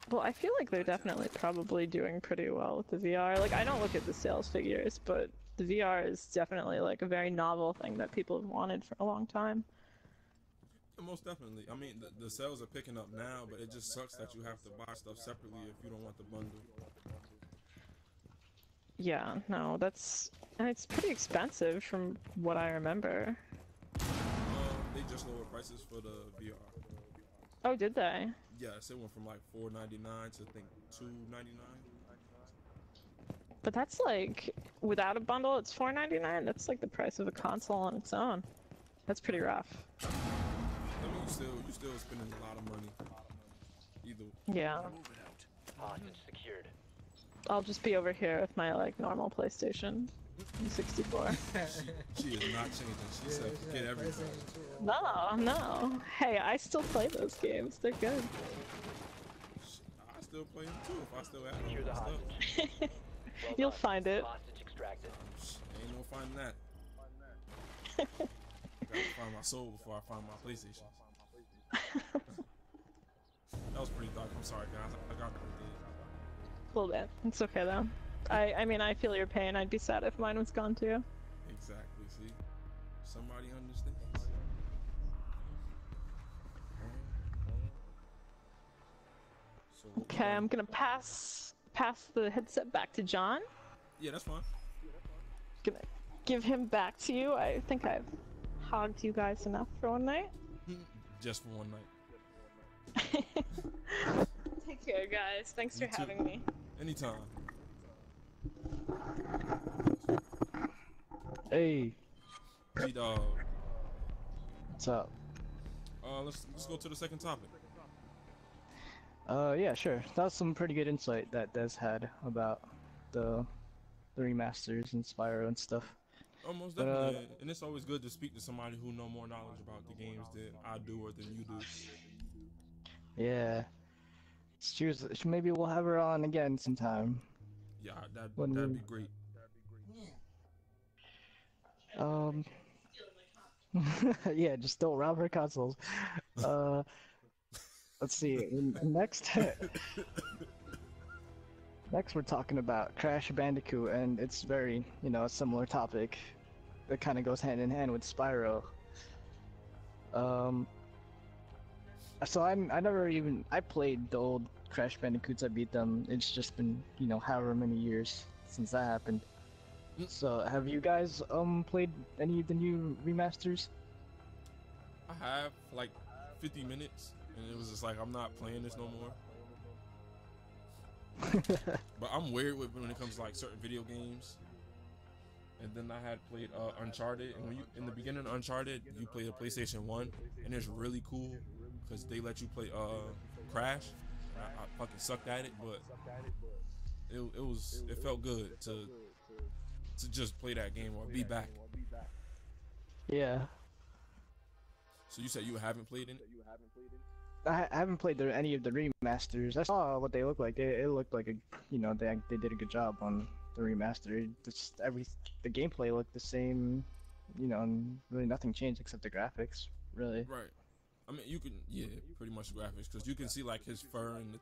Well, I feel like they're definitely probably doing pretty well with the VR. Like, I don't look at the sales figures, but the VR is definitely like a very novel thing that people have wanted for a long time. Yeah, most definitely. I mean, the sales are picking up now, but it just sucks that you have to buy stuff separately if you don't want the bundle. Yeah, no, and it's pretty expensive from what I remember. They just lowered prices for the VR. Oh, did they? Yes, it went from like $4.99 to I think $2.99. But that's like, without a bundle, it's $4.99. That's like the price of a console on its own. That's pretty rough. I mean, you still spending a lot of money. Either. Yeah. Hostage secured. I'll just be over here with my like normal PlayStation 64. She is not changing. She said, forget everything. No. Hey, I still play those games. They're good. I still play them too if I still have Secure all the that stuff. hostage. Well You'll done. find it. Hostage extracted. Ain't no finding that. Gotta find my soul before I find my PlayStation. That was pretty dark. I'm sorry, guys. I got what I did. A little bit. It's okay though. I mean, I feel your pain. I'd be sad if mine was gone too. Exactly. See, somebody understands. So what we Okay, got- I'm gonna pass the headset back to John. Yeah, that's fine. Gonna give him back to you. I think I've hogged you guys enough for one night. Just for one night. Take care, guys. Thanks You for too. having me. Anytime. Hey, G-doog. what's up? Let's go to the second topic. Yeah, sure. That was some pretty good insight that Des had about the remasters and Spyro and stuff. Almost But, definitely, and it's always good to speak to somebody who know more knowledge about the games than I do or than you do. Yeah. Maybe we'll have her on again sometime. Yeah, When that'd we- be great. Yeah, just don't rob her consoles. Let's see. Next, next we're talking about Crash Bandicoot, and it's very, a similar topic. That kind of goes hand in hand with Spyro. So I played the old Crash Bandicoots. I beat them. It's just been, however many years since that happened. So, have you guys played any of the new remasters? I have like 50 minutes, and it was just like I'm not playing this no more. But I'm weird when it comes to like certain video games. And then I had played Uncharted, and when you in the beginning of Uncharted, you play the PlayStation 1, and it's really cool because they let you play Crash. I fucking sucked at it, but it felt good to just play that game or be back. Yeah. So you said you haven't played it? I haven't played any of the remasters. I saw what they look like. It looked like they did a good job on the remaster. The gameplay looked the same, and really nothing changed except the graphics, really. Right. I mean, you can, pretty much graphics, because you can see like his fur and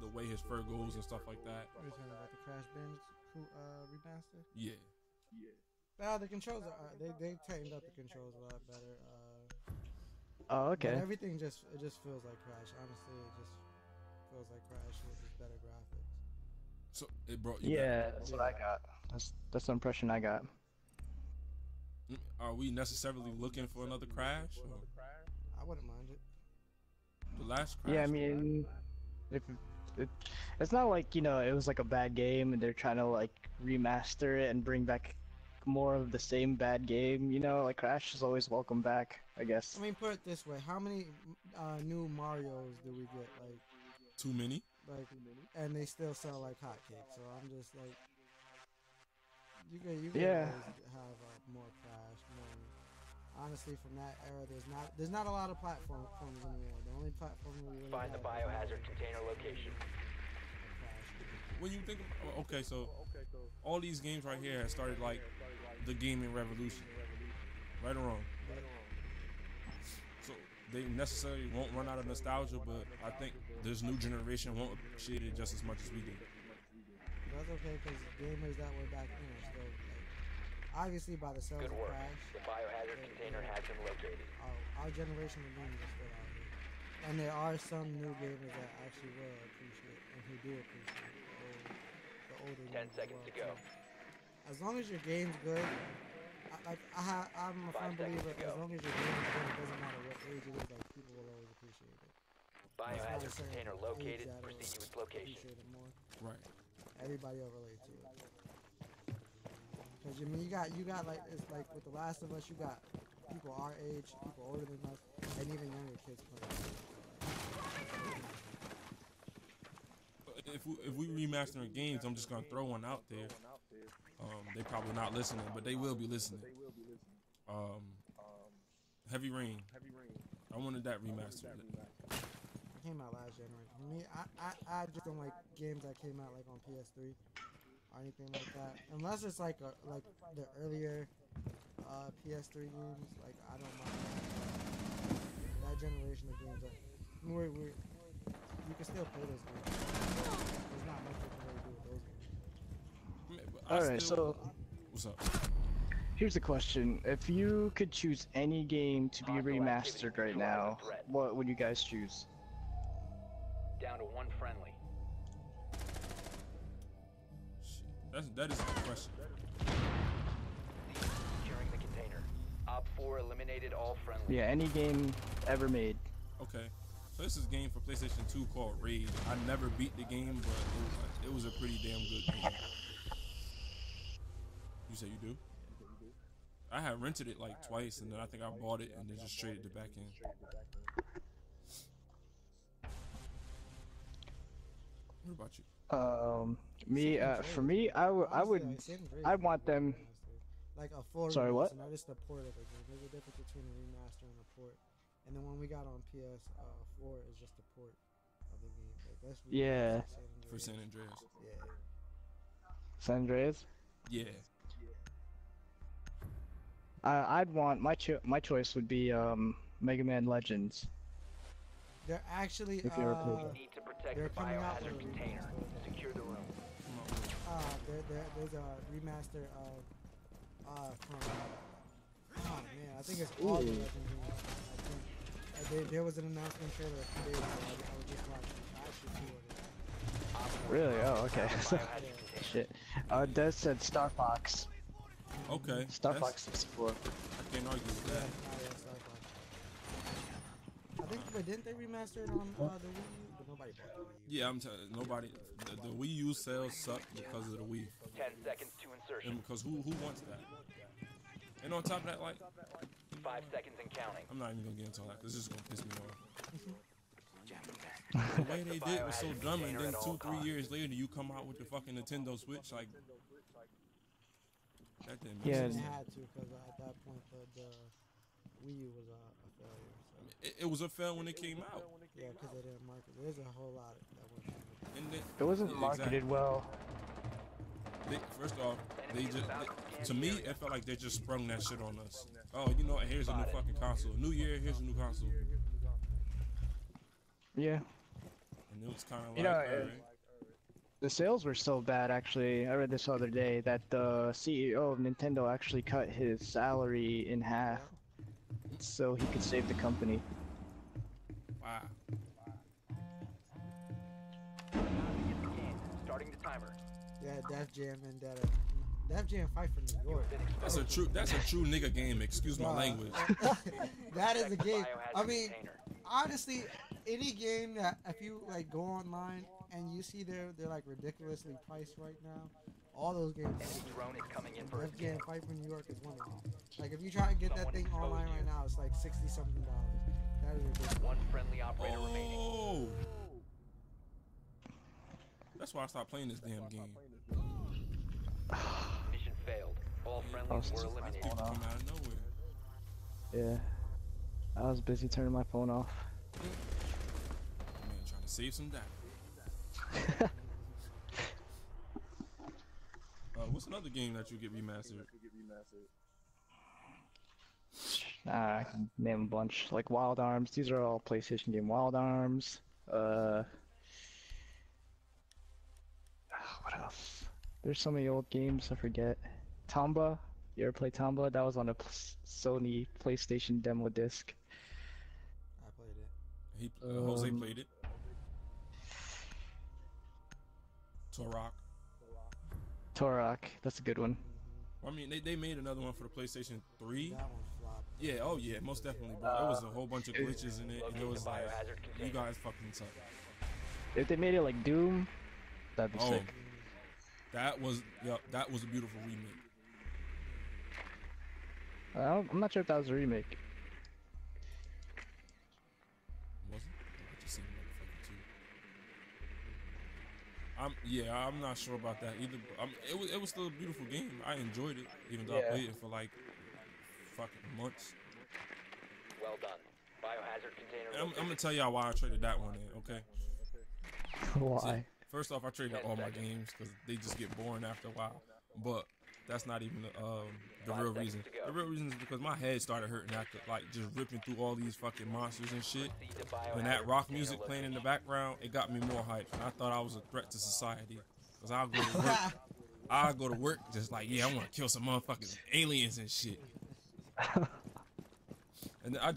the way his fur goes and stuff like that. We're talking about the Crash Bandicoot remaster. Yeah. The controls are they tightened up the controls a lot better. Oh, okay. But everything just feels like Crash. Honestly, it just feels like Crash with just better graphics. So it brought you Yeah, back. that's what I got. That's the impression I got. Are we necessarily looking for another Crash? Or I wouldn't mind it. the last Crash? Yeah, I mean, it's not like it was like a bad game and they're trying to like remaster it and bring back more of the same bad game. Like Crash is always welcome back, I guess. I mean, put it this way: how many new Mario's do we get? Like Too many? And they still sell like hotcakes. So I'm just like, you can Yeah. always have more Crash. Honestly, from that era, there's not a lot of platforms anymore. The only platform we really Find the have is biohazard container location. Crash. When you think of, okay, so all these games right here have started like the gaming revolution. Right or wrong? So they necessarily won't run out of nostalgia, but I think this new generation won't appreciate it just as much as we did. That's okay, because gamers that were back then are still obviously by the sales Good of work. Crash. The biohazard container has been located. Our generation of gamers are still out here, and there are some new gamers that actually will appreciate and who do appreciate the older 10 games as seconds well, to go. too. As long as your game's good, I'm a 5 firm seconds believer. to go. As long as your game's good, it doesn't matter what age it is. Like people will always appreciate it. Biohazard It's not a certain container age located. that'll Proceed to its location. appreciate it more. Right. Everybody will relate to it. Because I mean, you got like it's like with The Last of Us, you got people our age, people older than us, and even younger kids playing. If we remastering games, I'm just gonna throw one out there. They probably not listening, but they will be listening. Heavy Rain. I wanted that remastered. It came out last generation. For me, I just don't like games that came out like on PS3 or anything like that. Unless it's like the earlier PS3 games, like I don't mind that generation of games. You can still play those games. There's not much you can really do with those games. Alright, so What's up? here's the question. If you could choose any game to be remastered right now, what would you guys choose? Down to one friendly. Shit. That is a good question. Securing the container. Op 4 eliminated all friendly. Yeah, any game ever made. Okay. So this is a game for PlayStation 2 called Raid. I never beat the game, but it was a pretty damn good game. You say you do? I had rented it like twice, and then I think I bought it and then just traded it back in. What about you? Me, for me, I would, I want them. Like a full Sorry, what? remaster, not just a port of a game. There's a difference between a remaster and a port. And the one we got on PS4 is just a port of the game. Like, let's Yeah. For San Andreas. Yeah. San Andreas. Yeah. I'd want my choice would be Mega Man Legends. They're actually If you ever played it. Need to protect they're the coming out with biohazard a container. remaster. Secure the room. There's a remaster of from oh man, I think it's all the Ooh. Legends games. I think there was an announcement trailer a few days ago. I was just watching. I actually two of it. Really? Oh, okay. Biohazard container. Shit. Des said Star Fox. Okay. Star that's- Fox 64. I can't argue with Yeah, that. Star Fox. I think, but didn't they remaster it on the Wii U? But nobody bought the Wii U. Yeah, I'm telling nobody. The Wii U sales suck because of the Wii, 10 seconds to insertion. and because who wants that? And on top of that, like, 5 seconds and counting. I'm not even gonna get into all that because this is gonna piss me off. The way they did was so dumb, and then 2-3 years later, you come out with the fucking Nintendo Switch, like. That didn't make Yeah. sense. They had to because at that point the Wii U was a failure. So. It was a fail when it came out. Yeah, because they didn't market. There's a whole lot that went on with it. And then, It wasn't yeah, marketed exactly. well. First off, to me, it felt like they just sprung that shit on us. Oh, you know, here's a new fucking console. New year, here's a new console. Yeah. And it was kind of like, You know, alright. The sales were so bad, actually. I read this other day that the CEO of Nintendo actually cut his salary in half so he could save the company. Wow. Starting the timer. Yeah, Def Jam Vendetta. Def Jam Fight for New York. That's a true nigga game. Excuse my language. That is a game. I Biohazard mean, container. honestly, any game that if you like go online and you see they're like ridiculously priced right now, all those games. Enemy drone is coming in for a Def Jam scan. Fight for New York is one of them. Like if you try to get that thing online right now, it's like $60-something. That is ridiculous. One friendly operator remaining. Oh. That's why I stopped playing this damn game. Mission failed. All Oh, friendlies were it's- eliminated. People come out of nowhere. Yeah. I was busy turning my phone off. Man, trying to save some data. What's another game that you get remastered? I can name a bunch. Like Wild Arms. These are all PlayStation game. Wild Arms. What else? There's so many old games I forget. Tomba. You ever play Tomba? That was on a Sony PlayStation demo disc. I played it. Jose played it. Turok. Turok. That's a good one. I mean, they made another one for the PlayStation 3. That one flopped. Yeah, oh yeah, most definitely, bro. There was a whole bunch of glitches in it, and it was like, you guys fucking suck. If they made it like Doom, that'd be Oh, sick. that was a beautiful remake. I'm not sure if that was a remake. Was it? I just seen motherfucker too. I'm not sure about that either. But, it was still a beautiful game. I enjoyed it, even though I Yeah. played it for like fucking months. Well done. Biohazard container. And I'm gonna tell y'all why I traded that one in. Okay. Why? First off, I traded all my games because they just get boring after a while. But that's not even the real reason. The real reason is because my head started hurting after like just ripping through all these fucking monsters and shit. And that rock music playing in the background, it got me more hyped. And I thought I was a threat to society. Because I'll go to work I go to work just like, yeah, I want to kill some motherfucking aliens and shit. And then I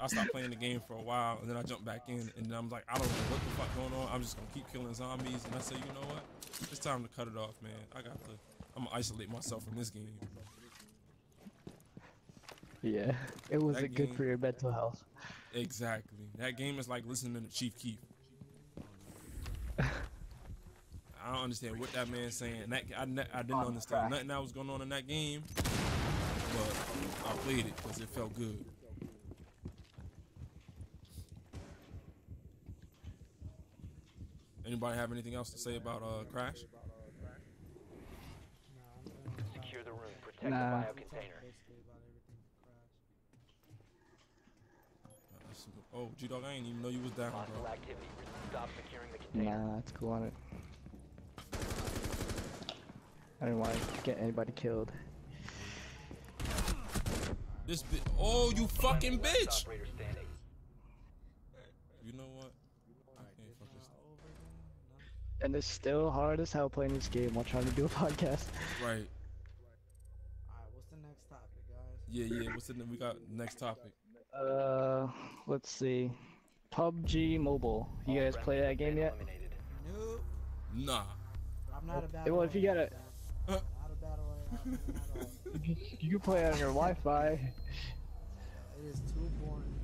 stopped playing the game for a while, and then I jumped back in, and then I'm like, I don't know what the fuck going on. I'm just gonna keep killing zombies, and I say, you know what? It's time to cut it off, man. I'm gonna isolate myself from this game. Yeah, it wasn't That good game- for your mental health. Exactly. That game is like listening to Chief Keef. I don't understand what that man's saying. I didn't understand nothing that was going on in that game, but I played it because it felt good. Anybody have anything else to say about Crash? Secure the room. Protect Nah. the bio container. Basically about everything for Crash. Oh, G-Dog, I ain't even know you was down, Hostile bro. activity. Stop securing the container. Nah, it's cool on it. I didn't want to get anybody killed. This oh, you fucking bitch! Operator standing. You know what? I Alright, can't it's fuck this. not over again. No? And it's still hard as hell playing this game while trying to do a podcast. Right. Alright, what's the next topic, guys? Yeah. What's we got next topic? Let's see. PUBG Mobile. You All guys play friendlies that have game been yet? eliminated. Nope. Nah. I'm not a battle Well, if you royale gotta- fan. Not a battle royale fan at all. You can play it on your Wi-Fi. It is too boring.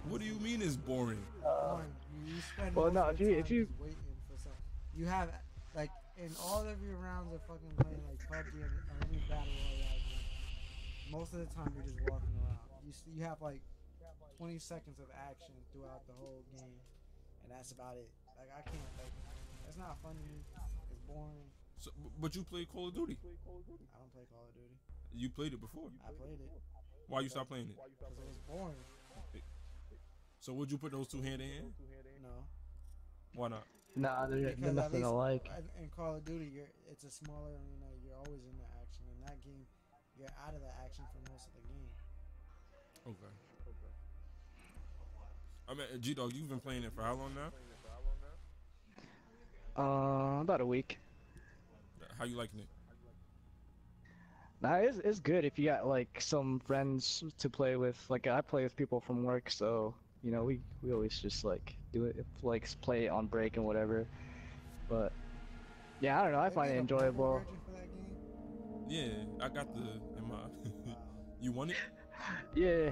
What do you mean it's boring? Boring. You spend Well, most no, of the if time you- just waiting for some. You have like in all of your rounds of fucking playing like PUBG or any battle royale game, most of the time you're just walking around. You have like 20 seconds of action throughout the whole game, and that's about it. Like I can't like that's not fun to me. It's boring. So, but you play Call of Duty. I don't play Call of Duty. You played it before. I played it Why you stop playing it? because it was boring. So would you put those two hand in hand? No. Why not? Nah, they're Because at nothing least alike. in Call of Duty, it's a smaller arena. You're always in the action. In that game, you're out of the action for most of the game. Okay. I mean, G-Dog, you've been playing it for how long now? About a week. How you liking it? Nah, it's good if you got like some friends to play with. Like I play with people from work, so you know we always just like do it, like play it on break and whatever. But yeah, I don't know. I They find made it a mobile enjoyable. version for that game? Yeah, I got the in my. You want it? Yeah.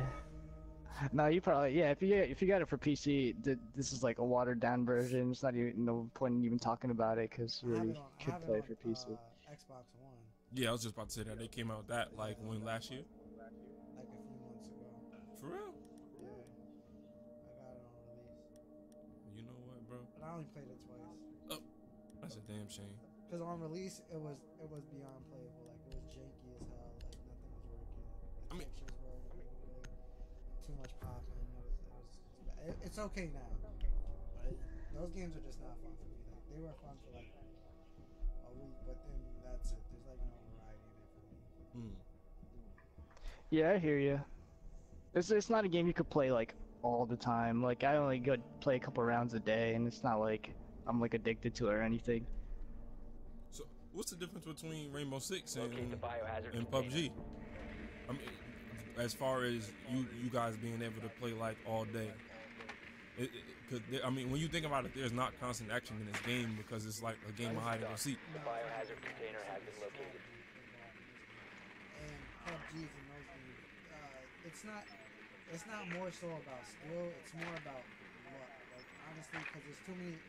No, you probably if you got it for PC, this is like a watered down version. It's not even no point in even talking about it because I have really it on, I could have it play on, for PC. Xbox One, Yeah, I was just about to say that they came out with that like when last year. like a few months ago. For real? Yeah, I got it on release, You know what, bro? but I only played it twice. That's a damn shame. Cause on release, it was beyond playable. Like it was janky as hell. Like nothing was working. The I mean- textures were really too much popping. It's okay now, but those games are just not fun for me. Like they were fun for like a week, but then that's it. There's like no variety in it for me. Yeah, I hear you. It's not a game you could play like all the time. Like I only go play a couple rounds a day, and it's not like I'm like addicted to it or anything. So, what's the difference between Rainbow Six Locate the biohazard and container. PUBG? I mean, as far as you guys being able to play like all day. I mean, when you think about it, there's not constant action in this game because it's like a game of hide and go seek. The biohazard container has been located. And PUBGs and those games, it's not more so about skill. It's more about luck. Like honestly, because there's too many.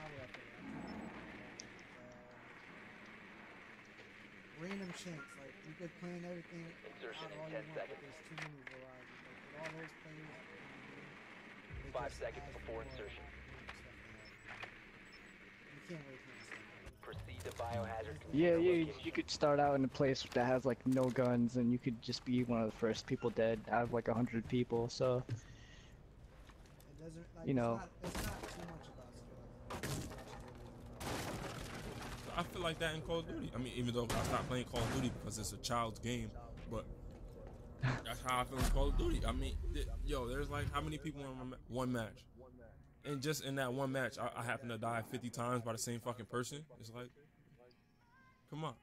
How do I put it? Random chance. Like you could plan everything Insertion out all in you 10 want, but seconds. there's too many varieties. Like with all those players, they 5 just seconds add before more insertion. stuff to that. You can't really plan stuff. Proceed to biohazard Yeah, container you location. could start out in a place that has like no guns, and you could just be one of the first people dead out of like 100 people. So It doesn't like You know. it's not too much about skill. I feel like that in Call of Duty. I mean, even though I stopped playing Call of Duty because it's a child's game, but that's how I feel in Call of Duty. I mean, yo, there's like how many people in one match? And just in that one match, I happen to die 50 times by the same fucking person. It's like, come on.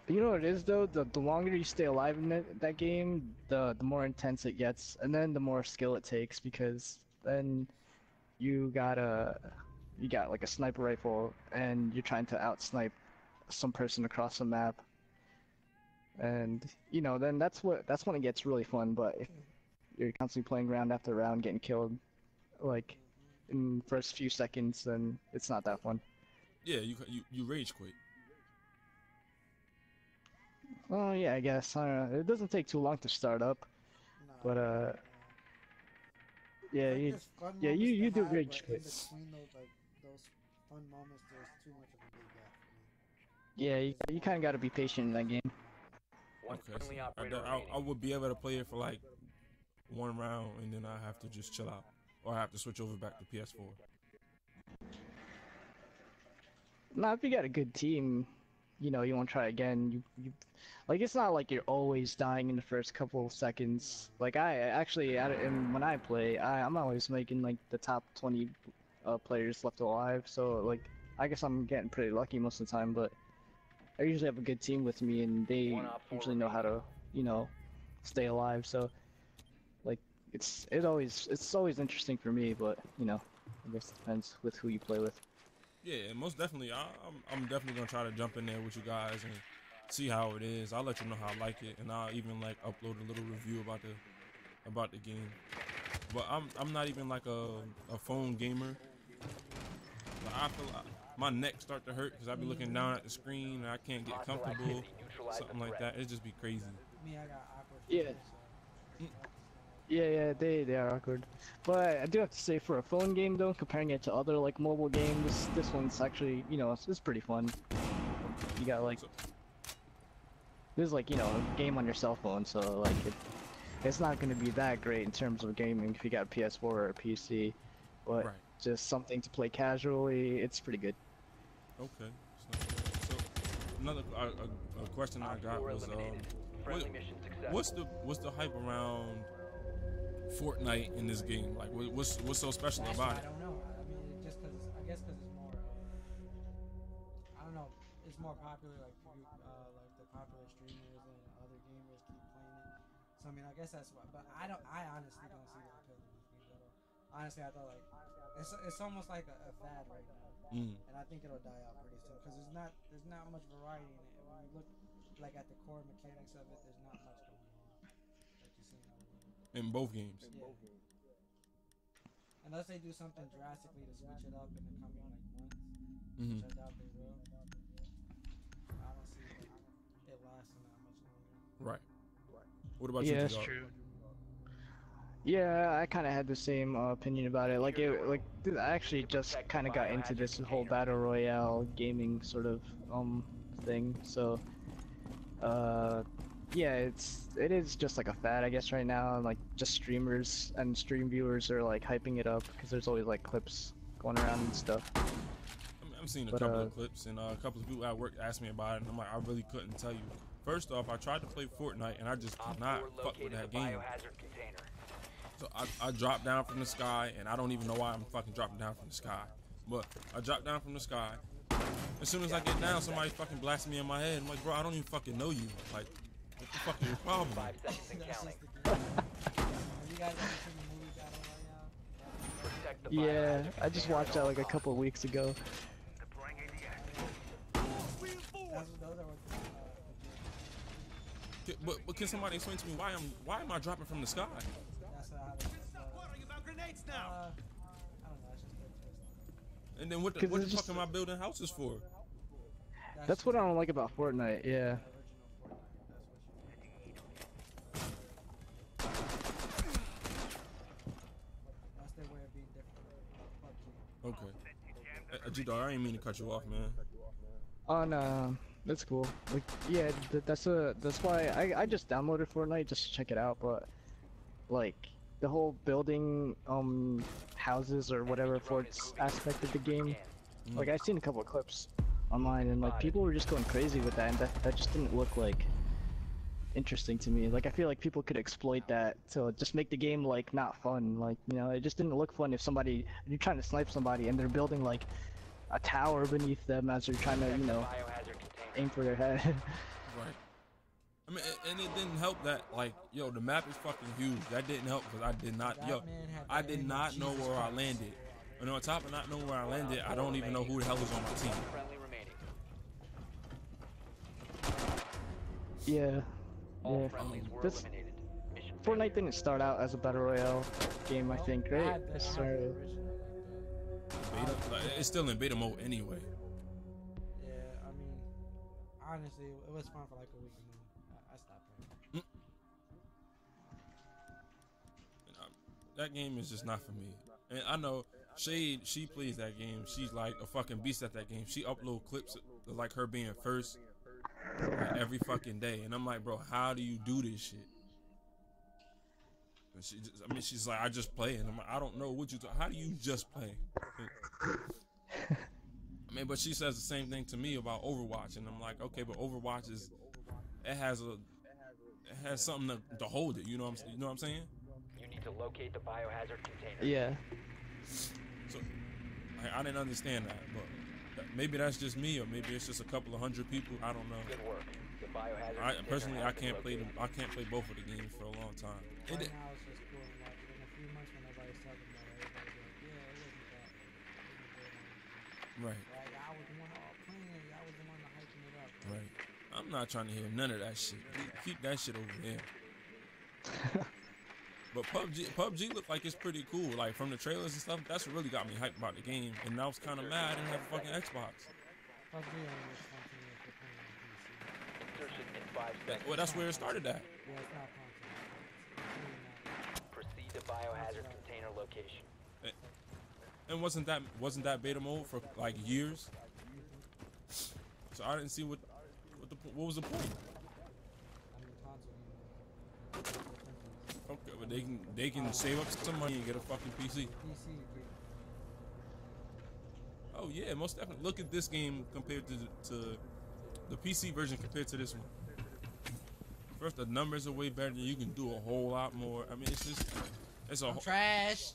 You know what it is though? The longer you stay alive in that game, the more intense it gets, and then the more skill it takes because then you got like a sniper rifle and you're trying to out snipe some person across the map. And you know, then that's when it gets really fun, but if you're constantly playing round after round getting killed like in the first few seconds, then it's not that fun. Yeah, you rage quit. Oh yeah, I guess. I don't know. It doesn't take too long to start up, Nah, but yeah, like, you there's fun yeah moments you to do have, rage but in quit. between those fun moments, there's too much of a big gap for me. Yeah, you kind of got to be patient in that game. One Okay, friendly so operator I remaining. would be able to play it for like one round, and then I have to just chill out, or I have to switch over back to PS4. Now, if you got a good team, you know, you want to try again. You like it's not like you're always dying in the first couple of seconds. Like I actually, and when I play, I'm always making like the top 20 players left alive. So like, I guess I'm getting pretty lucky most of the time. But I usually have a good team with me, and they One op 4 usually know how to, you know, stay alive. So like, it's always interesting for me. But you know, I guess it depends with who you play with. Yeah, most definitely. I'm definitely gonna try to jump in there with you guys and see how it is. I'll let you know how I like it, and I'll even like upload a little review about the game. But I'm not even like a phone gamer. Like, I feel like my neck start to hurt because I be looking down at the screen and I can't get Hostile comfortable, activity. Neutralize the something like threat. that. It just be crazy. Me, I got awkward Yeah. fingers, so Yeah, they are awkward. But I do have to say, for a phone game though, comparing it to other like mobile games, this one's actually, you know, it's pretty fun. You got like, this is like, you know, a game on your cell phone, so like it's not gonna be that great in terms of gaming if you got a PS4 or a PC, but Right. just something to play casually, it's pretty good. Okay. So another a question I Op got 4 was eliminated. Friendly mission successful. what's the hype around Fortnite in this game? Like what's so special that's about why I it? don't know. I mean, just because I guess because it's more. I don't know. It's more popular, like like the popular streamers and other gamers keep playing it. So I mean, I guess that's why. But I honestly don't see that appealing to me at all. Honestly, I thought like it's almost like a fad right now, and I think it'll die out pretty soon because there's not much variety in it. And when you look like at the core mechanics of it, there's not much going on that you see in other games. In both games. Yeah. Unless they do something drastically to switch it up in the coming like months, which I doubt they will. I don't see it lasting that much longer. Right. What about you, Yeah, that's G-Dog? true. Yeah, I kind of had the same opinion about it. Like I actually just kind of got into this whole battle royale gaming sort of thing. So yeah, it is just like a fad, I guess, right now. And like just streamers and stream viewers are like hyping it up because there's always like clips going around and stuff. I'm seeing a But, couple of clips, and a couple of people at work asked me about it, and I'm like, I really couldn't tell you. First off, I tried to play Fortnite, and I just Op could not 4 fuck with located that the game. biohazard container. So I dropped down from the sky, and I don't even know why I'm fucking dropping down from the sky. But I dropped down from the sky. As soon as I get down, somebody fucking blasts me in my head. I'm like, bro, I don't even fucking know you. Like, what the fuck is your problem? 5 seconds and That's counting. just the game. Have you guys ever seen the movie Battle Royale? Protect the Yeah, biohazard I just container watched at that all like a costs. couple weeks ago. Those are what But can somebody explain to me why am I dropping from the sky? that's how they worrying about grenades now? I don't know, it's just their twist. And then what 'Cause the it's fuck just- am I building houses for? That's what I don't like about Fortnite. Yeah. The original Fortnite, that's what you That's their way of being different. PUBG. Okay. G-Dog, I ain't mean to cut you off, man. Oh no, that's cool. Like, yeah, that's why I just downloaded Fortnite just to check it out. But like the whole building houses or whatever forts aspect of the game, like I've seen a couple of clips online, and like people were just going crazy with that, and that just didn't look like interesting to me. Like I feel like people could exploit that to just make the game like not fun. Like it just didn't look fun if you're trying to snipe somebody and they're building like a tower beneath them as they're trying to Protect the biohazard aim container. for their head. Right. I mean, and it didn't help that, like, yo, the map is fucking huge. That didn't help because I did not, yo, I did not know where I landed. And on top of not knowing where I landed, I don't even know who the hell was on my team. Friendly remaining. Yeah. All Yeah. friendlies were This eliminated. Mission Fortnite didn't start out as a battle royale game, I think, I right? had the It started. original, Beta, like, it's still in beta mode anyway. yeah, I mean, honestly, it was fun for like a week and then I stopped playing. That game is just not for me. And I know Shade, she plays that game. She's like a fucking beast at that game. She upload clips of like her being first like, every fucking day. And I'm like, bro, how do you do this shit? And she's like, I just play. And I'm like, I don't know what you how do you just play? I mean, but she says the same thing to me about Overwatch. And I'm like, okay, but Overwatch it has something to hold it. You know what I'm saying? You need to locate the biohazard container. Yeah. So I didn't understand that, but maybe that's just me, or maybe it's just a couple of hundred people. I don't know. Good work. The biohazard container Personally, has I been can't play located. them. I can't play both of the games for a long time. Right now it's just cool. And like in a few months when everybody's talking about it, everybody's like, yeah, it wasn't that. It wasn't good. Right, Like I was the one all playing it. I was the one hyping it up. right. I'm not trying to hear none of that shit. Keep that shit over there. But PUBG looked like it's pretty cool. Like from the trailers and stuff, that's what really got me hyped about the game. And I was kind of mad I didn't have a fucking Xbox. PUBG only looks fun to me if you're playing on PC. Insertion in 5 seconds. Well, that's where it started at. Yeah, it's not fun to me. It's really not. Proceed to biohazard container location. And wasn't that beta mode for like years? So I didn't see what was the point. I mean, console. Okay, but they can save up some money and get a fucking PC. PC, dude. Oh yeah, most definitely. Look at this game compared to the PC version compared to this one. First, the numbers are way better. You can do a whole lot more. I mean, it's a Trash.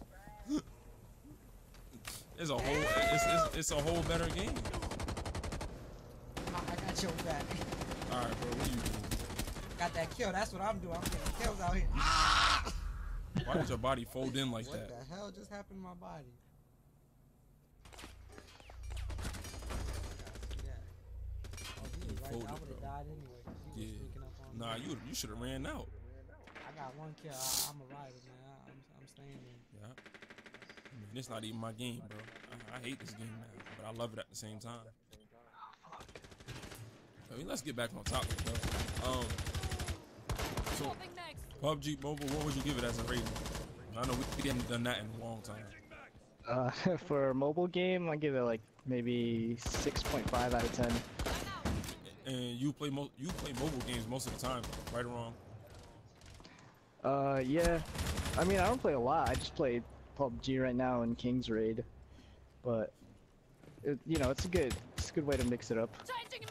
it's a whole better game. I got your back. All right, bro, what you doing? Got that kill. That's what I'm doing. I'm getting kills out here. Why did your body fold in like What that? the hell just happened to my body? Yeah. Oh, he was right. folded, I would have bro. died anyway. 'Cause he was Yeah. sneaking up on me. Nah, you should have ran out. I got one kill. I'm a rider, man. I'm staying in. Yeah. I mean, it's not even my game, bro. I hate this game now, but I love it at the same time. I mean, let's get back on topic, bro. So PUBG Mobile, what would you give it as a rating? I know we haven't done that in a long time. For a mobile game, I give it like maybe 6.5 out of 10. And you play mobile games most of the time, right or wrong? Yeah. I mean, I don't play a lot. I just play PUBG right now in King's Raid, but it's a good way to mix it up.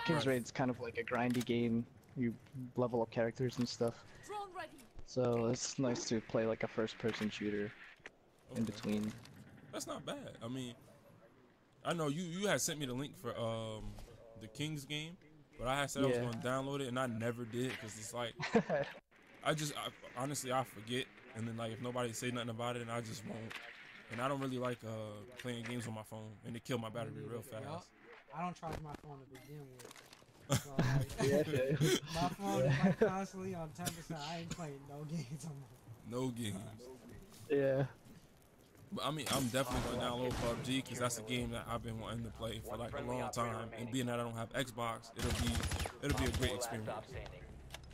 King's Raid's kind of like a grindy game. You level up characters and stuff. So it's nice to play like a first-person shooter in Okay. between. That's not bad. I mean, I know you had sent me the link for the Kings game, but I had said I was Yeah. going to download it, and I never did because it's like honestly I forget, and then like if nobody say nothing about it, and I just won't. And I don't really like playing games on my phone, and it kill my battery real fast. Yup. I don't charge my phone to begin with. So, like, my phone is like constantly on 10%. I ain't playing no games on my No games. Yeah. But I mean, I'm definitely gonna download PUBG because that's a game that I've been wanting to play for like a long time. And being that I don't have Xbox, it'll be a great experience. Stop standing.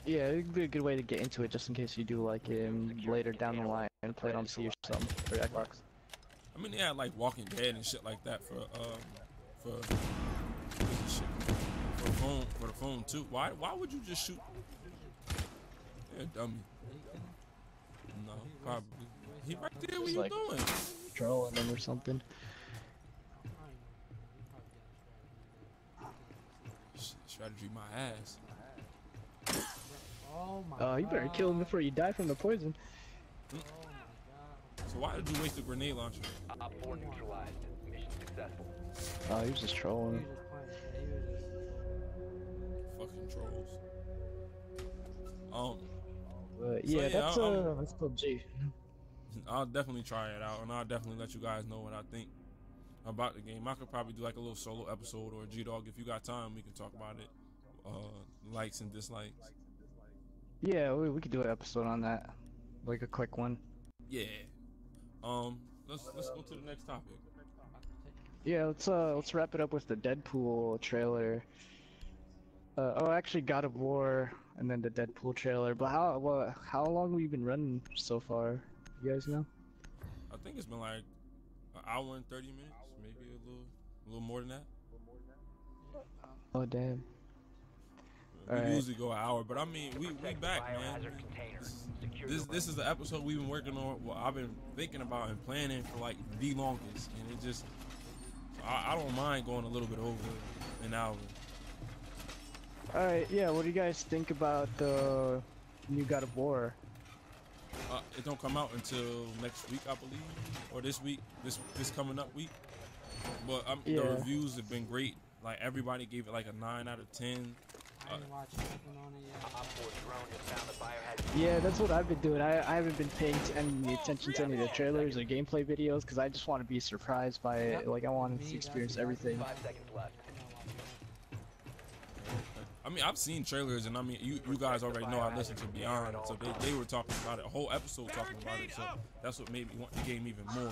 Yeah, it'd be a good way to get into it just in case you do like it later down the line and play it on PC or something for Xbox. I mean, they had like Walking Dead and shit like that for the phone too. Why would you just shoot? Yeah, dummy. No, probably. He right there. What Just you like- doing? Trolling them or something. Strategy my ass. Oh, Oh my god. You better kill him before you die from the poison. Oh my god. So why did you waste the grenade launcher? Op 4 neutralized. Mission successful. Oh, he was just He trolling. was just playing. Yeah, he was just trolling. Fucking trolls. But So, yeah, yeah, that's PUBG. I'll definitely try it out, and I'll definitely let you guys know what I think about the game. I could probably do like a little solo episode, or G-doog, if you got time, we can talk about it. Likes and dislikes. Yeah, we could do an episode on that, like a quick one. Yeah. Let's go to the next topic. Yeah, let's wrap it up with the Deadpool trailer. Actually, God of War, and then the Deadpool trailer. But how long have you been running so far? You guys know? I think it's been like an hour and 30 minutes, maybe a little more than that. Oh damn. We Alright. usually go an hour, but I mean, we back, man. Biohazard container. Secure This is the episode we've been working on. Well, I've been thinking about and planning for like the longest, and it just I don't mind going a little bit over an hour. Alright, yeah. What do you guys think about the new God of War? It don't come out until next week, I believe, or this week, this coming up week. But the Yeah. reviews have been great. Like everybody gave it like a 9 out of 10. I ain't watching nothing on it yet. Op 4 drone has found the biohazard. Yeah, that's what I've been doing. I haven't been paying any attention to any of the trailers or gameplay videos because I just want to be surprised by it. Like I want to experience everything. 5 seconds left. I'm not watching that. I mean, I've seen trailers, and I mean, you guys already know I listen to Beyond, so they were talking about it, a whole episode talking about it, so that's what made me want the game even more.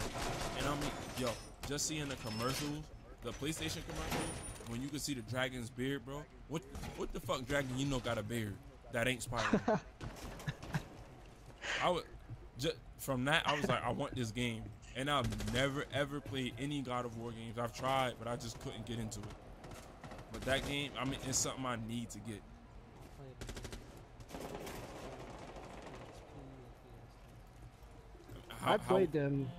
And I mean, yo, just seeing the commercials, the PlayStation commercials, when you can see the dragon's beard, bro, what the fuck dragon you know got a beard that ain't Spider-Man? I would just from that I was like, I want this game, and I've never ever played any God of War games. I've tried, but I just couldn't get into it. But that game, I mean, it's something I need to get. I played them.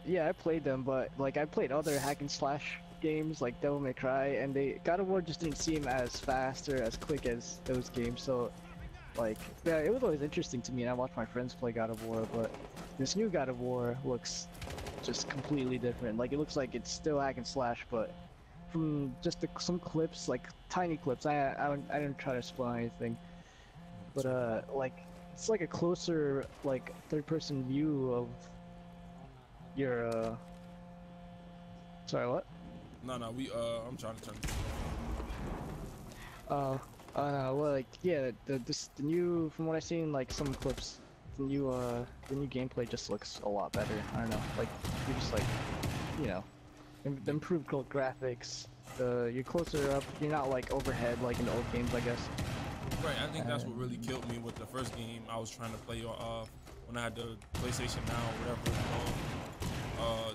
Yeah, I played them, but like I played other hack and slash games like Devil May Cry, and God of War just didn't seem as fast or as quick as those games. So, like, yeah, it was always interesting to me, and I watched my friends play God of War. But this new God of War looks just completely different. Like, it looks like it's still hack and slash, but from just some clips, like tiny clips. I didn't try to spoil anything, but like it's like a closer like third-person view of your Sorry, what? No, I'm trying to turn it. Well, like, yeah, the new, from what I've seen, like, some clips, the new gameplay just looks a lot better. I don't know, like, you're just, like, you know, the improved graphics, you're closer up, you're not, like, overhead, like in the old games, I guess. Right, I think that's what really killed me with the first game I was trying to play when I had the PlayStation Now or whatever it's called.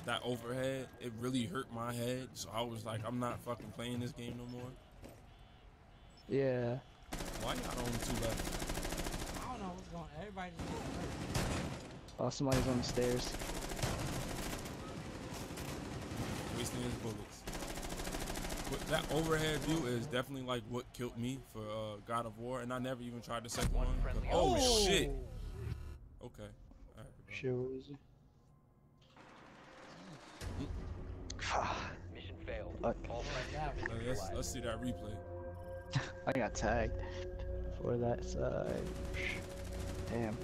That overhead, it really hurt my head, so I was like, I'm not fucking playing this game no more. Yeah. Why y'all on 2 left? I don't know what's going on. Everybody just getting hurt. Oh, somebody's on the stairs. Wasting his bullets. But that overhead view is definitely like what killed me for God of War, and I never even tried the second one. Oh shit! Okay. All right, Sure, what is it? Mission failed. Fuck. All friendly Yeah, missions let's see that replay. I got tagged for that side. Damn.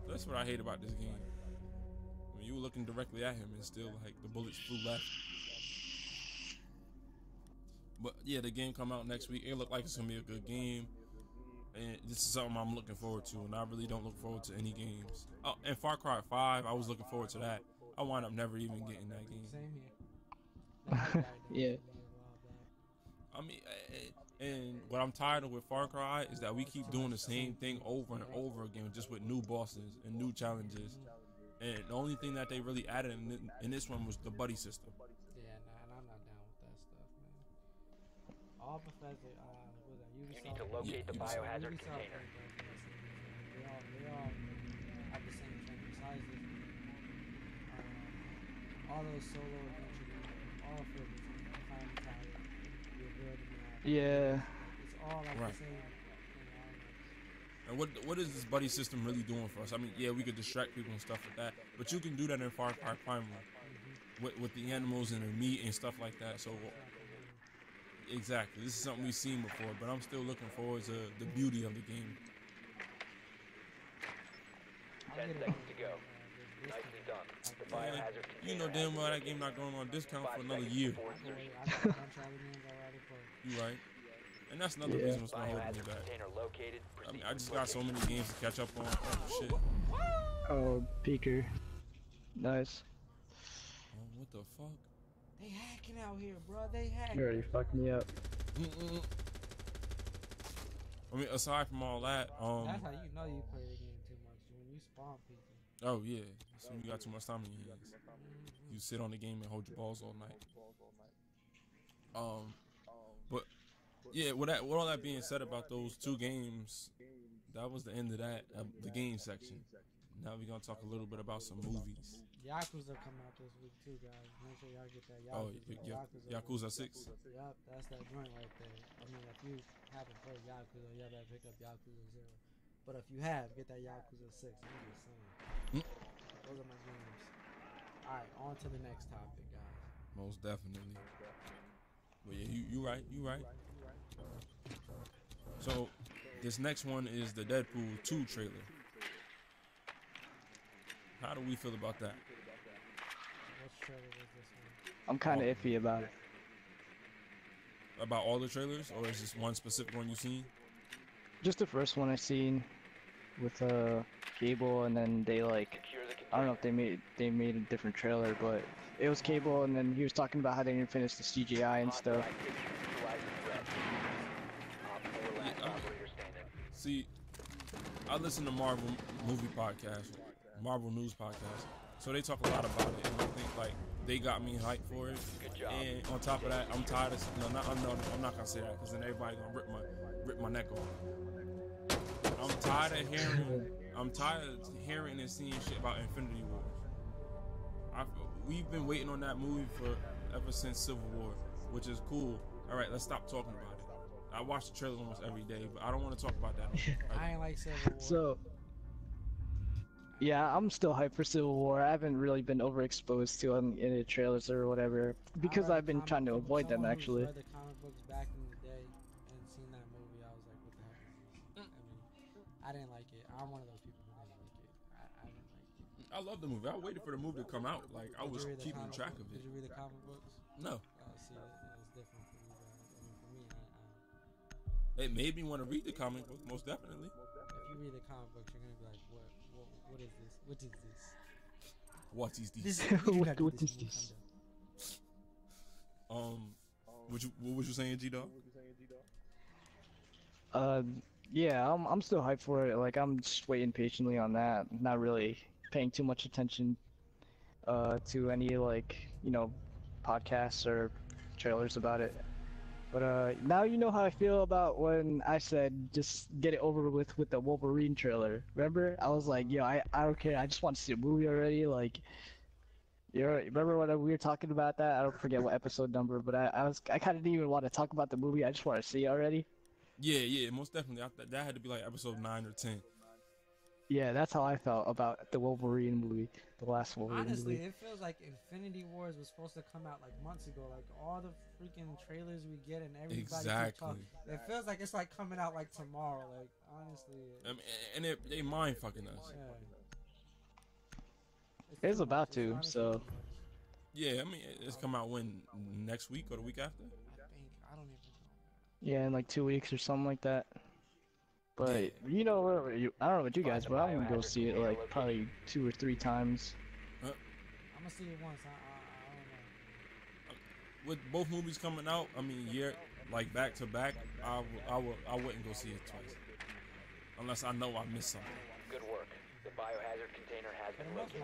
That's what I hate about this game. I mean, you were looking directly at him and still like the bullets flew left. But yeah, the game come out next week. It look like it's gonna be a good game, and this is something I'm looking forward to. And I really don't look forward to any games. Oh, and Far Cry 5, I was looking forward to that. I wound up never even getting that game. Same here. Yeah. I mean, and what I'm tired of with Far Cry is that we keep doing the same thing over and over again, just with new bosses and new challenges. And the only thing that they really added in this one was the buddy system. Yeah, nah, I'm not down with that stuff, man. All Bethesda, what was that? You Ubisoft. need to locate the Ubisoft. biohazard Ubisoft container. They all have the same trend. Besides this, all those solo adventure games, all filled with time, you're building it out. Yeah. It's all like Right. the same thing. And what is this buddy system really doing for us? I mean, yeah, we could distract people and stuff like that, but you can do that in Far Cry Primal with the animals and the meat and stuff like that. So exactly, this is something we've seen before, but I'm still looking forward to the beauty of the game. 10 seconds to go. Nicely done. The biohazard You know container damn well that game not going on discount for another year. You right? And that's another reason what's gonna hold me biohazard back. container located. I mean, Proceed I with just got so many games to catch up on. Oh shit! Oh, Peeker. Nice. Oh, what the fuck? They hacking out here, bro. They hacking. You already fucked me up. Mm-mm. I mean, aside from all that, That's how you know you play the game too much. When you spawn people. oh yeah, so you got too much time in your hands. You sit on the game and hold your balls all night. But yeah, with all that being said about those two games, that was the end of that, the game section. Now we're gonna talk a little bit about some movies. Yakuza come out this week too, guys. Make sure y'all get that Oh, Yakuza. Yakuza 6. Yup, that's that joint right there. I mean, if you haven't played Yakuza, y'all better pick up Yakuza 0. But if you have, get that Yakuza 6. I'm just saying. Those are my games. Alright, on to the next topic, guys. Most definitely. But yeah, you right. So this next one is the Deadpool 2 trailer. How do we feel about that? Which trailer was this one? I'm kind of iffy about it. About all the trailers, or is this one specific one you've seen? Just the first one I seen with Cable, and then they like, I don't know if they made a different trailer, but it was Cable, and then he was talking about how they didn't finish the CGI and stuff. See, I listen to Marvel movie podcasts, Marvel news podcasts, so they talk a lot about it, and I think like they got me hyped for it. And on top of that, I'm tired of I'm not gonna say that because then everybody gonna rip my neck off. I'm tired of hearing and seeing shit about Infinity War. We've been waiting on that movie for ever since Civil War, which is cool. All right, let's stop talking about it. I watch the trailer almost every day, but I don't want to talk about that. I ain't like Civil War. So, yeah, I'm still hyped for Civil War. I haven't really been overexposed to any trailers or whatever because I've been trying to avoid them actually. I read the comic books back in the day and seen that movie. I was like, what the heck is this? I mean, I didn't like it. I'm one of those people who didn't like it. I didn't like it. I love the movie. I waited for the movie to come out. Like I was keeping track of it. Did you read the comic books? No. See, it's different for you guys. I mean, for me, It made me want to read the comic book, most definitely. if you read the comic books, you're gonna be like, what is this? What is this? What is this? What is this? What was you saying, G-Dog? Yeah, I'm still hyped for it. Like I'm just waiting patiently on that. Not really paying too much attention to any like podcasts or trailers about it. But now you know how I feel about when I said just get it over with the Wolverine trailer. Remember? I was like, yo, I don't care. I just want to see a movie already. Like, remember when we were talking about that? I don't forget what episode number, but I kind of didn't even want to talk about the movie. I just want to see it already. Yeah, most definitely. That had to be like episode 9 or 10. Yeah, that's how I felt about the Wolverine movie, the last Wolverine Honestly, movie. it feels like Infinity Wars was supposed to come out like months ago. Like all the freaking trailers we get and everybody keeps talking. It feels like it's like coming out like tomorrow. Like honestly. I mean, and they mind fucking us. Yeah. It's about to, so. Yeah, I mean, it's come out when next week or the week after. I don't even know. Yeah, in like 2 weeks or something like that. But I don't know about you guys, but I'm gonna go see it like probably 2 or 3 times. I'm gonna see it once. I don't know. With both movies coming out, I mean, like back to back, I wouldn't go see it twice, unless I know I missed something. Good work. The biohazard container has been located.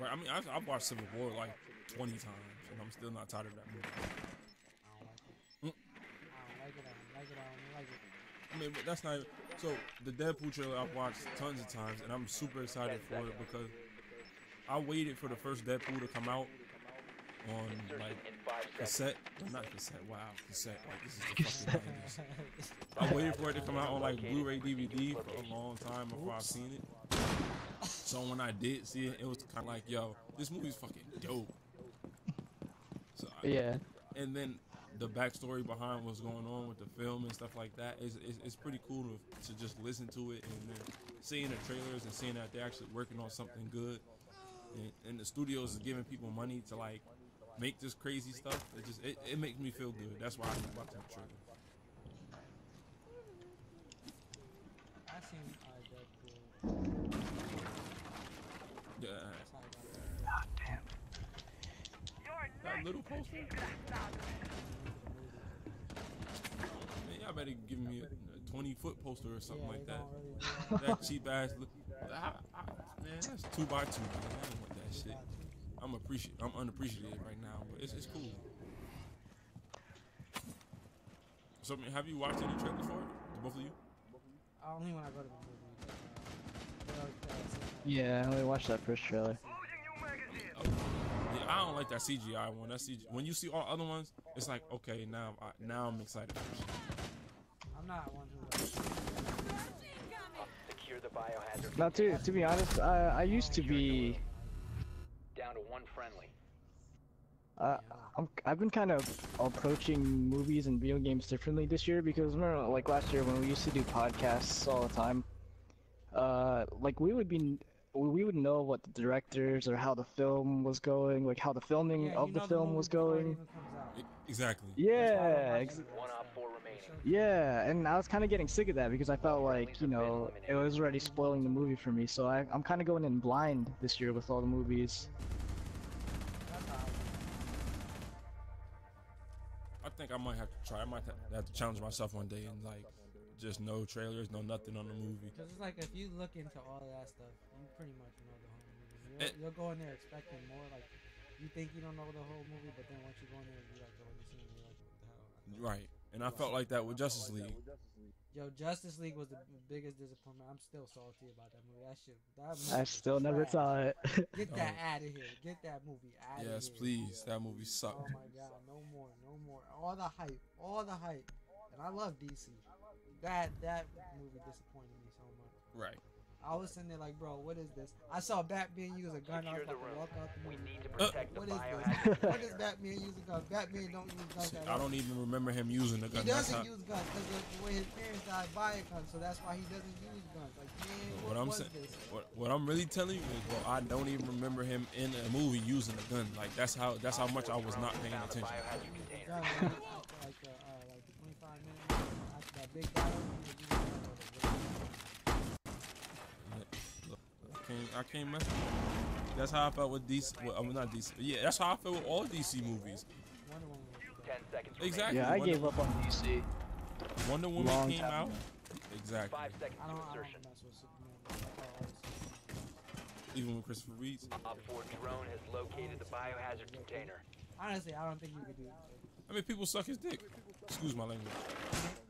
Right, I mean, I've watched Civil War like 20 times, and I'm still not tired of that movie. I mean, but that's not. So the Deadpool trailer I've watched tons of times, and I'm super excited for it because I waited for the first Deadpool to come out, on like In 5 seconds. cassette, or not cassette. Wow, cassette. Like this is the fucking 90s. I waited for it to come out on like Blu-ray DVD for a long time before I've seen it. So when I did see it, it was kind of like, yo, this movie's fucking dope. So Yeah. and then the backstory behind what's going on with the film and stuff like that is pretty cool to just listen to it, and then seeing the trailers and seeing that they're actually working on something good, and the studios is giving people money to like make this crazy stuff. It makes me feel good. That's why I keep watching the trailer. I seen Deadpool. Yeah, That's how I got God damn. that little poster. Man, y'all better give me a 20-foot poster or something like that. Really That cheap ass. Man, that's 2x2. Man. I don't want that shit. I'm unappreciated right now, but it's cool. So, I mean, have you watched any trailers for it? The both of you? Only when I go to the movie. Yeah, I only watched that first trailer. Yeah, I don't like that CGI one. That CGI. When you see all other ones, it's like, okay, now I'm excited. I'm not one who. Secure the biohazard. Now, to be honest, I used to be. Down to 1 friendly. I've been kind of approaching movies and video games differently this year, because remember, like last year when we used to do podcasts all the time, like we would know what the directors or how the film was going, like how the filming of the film was going. Exactly. Yeah, 1 op 4 remaining. yeah, and I was kind of getting sick of that because I felt like, you know, it was already spoiling the movie for me. So I'm kind of going in blind this year with all the movies. I think I might have to try. I might have to challenge myself one day and like just no trailers, no nothing on the movie. Because it's like if you look into all of that stuff, you pretty much know the whole movie. You'll go in there expecting more. Like you think you don't know the whole movie, but then once you go in there, you like go in the scene, you're like, what the hell? Right. And I felt like that with Justice League. Yo, Justice League was the biggest disappointment. I'm still salty about that movie. That movie I was still never trash. saw it. Get that out of here. Get that movie out of here. Yes, please. That movie sucked. Oh my god, no more, no more. All the hype. And I love DC. That movie disappointed me so much. Right. I was sitting there like, bro, what is this? I saw Batman use a gun. I was Secure the about to room. walk out the We movie. need to Like, protect the what is biohazard this? container. When does Batman use a gun? Batman don't use guns at I all. don't even remember him using the He gun. That's doesn't how, use guns because the way his parents died by a gun, so that's why he doesn't use guns. Like, man, what I'm was saying. this? What I'm really telling you is, bro, I don't even remember him in a movie using a gun. Like that's how much I was not paying Found the attention. biohazard The container. gun, like 25 minutes after that big battle. I can't mess with it. That's how I felt with DC. Well, I mean, not DC. But yeah, that's how I feel with all DC movies. Wonder Woman was good. 10 seconds remaining. Exactly. Yeah, I gave up on DC. Wonder Woman Long came time out. ago. Exactly. 5 seconds I to don't insertion. mess with Superman. But that's all I always say. Even with Christopher Reeves. Op 4 drone has located the biohazard container. Honestly, I don't think you could do that. I mean, people suck his dick. Excuse my language.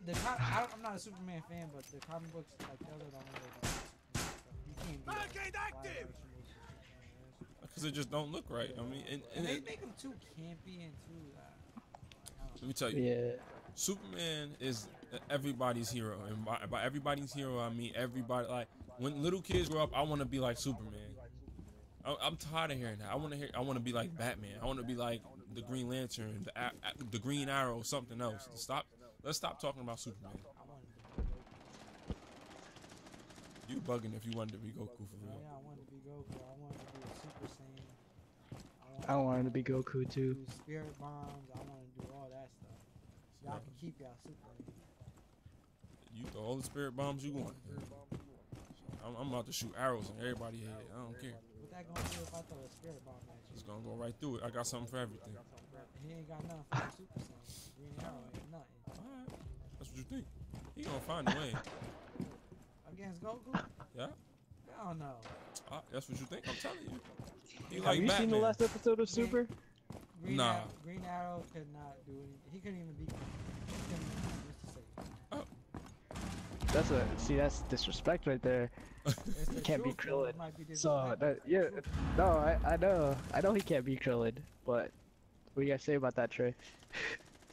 I'm not a Superman fan, but the comic books, like, those are the only way to do Superman stuff. You can't do that. Because it just don't look right. I mean, and They make him too campy and too. let me tell you, Yeah. Superman is everybody's hero, and by everybody's hero, I mean everybody. Like when little kids grow up, I want to be like Superman. I'm tired of hearing that. I want to be like Batman. I want to be like the Green Lantern, the Green Arrow, something else. Let's stop talking about Superman. You bugging if you wanted to be Goku for real. Yeah, I wanted to be Goku. I wanted to be a Super Saiyan. I wanted to be Goku too. Do spirit bombs. I want to do all that stuff. Y'all can keep y'all Super. You throw all the spirit bombs you want. I'm about to shoot arrows in everybody's head. I don't care. What that gonna do if I throw a spirit bomb at you? It's gonna go right through it. I got something for everything. He ain't got nothing for the Super Saiyan. Green Arrow ain't nothing. Alright. That's what you think. He gonna find a way. Against Goku? Yeah? I don't know. That's what you think. I'm telling you. He Have like you Batman. seen the last episode of Super? Nah. Green Arrow could not do anything. He couldn't even beat Mr. Satan. That's disrespect right there. It's the Can't be truth, though. Krillin. It might be So disrespectful. I know he can't be Krillin, but What do you guys say about that, Trey?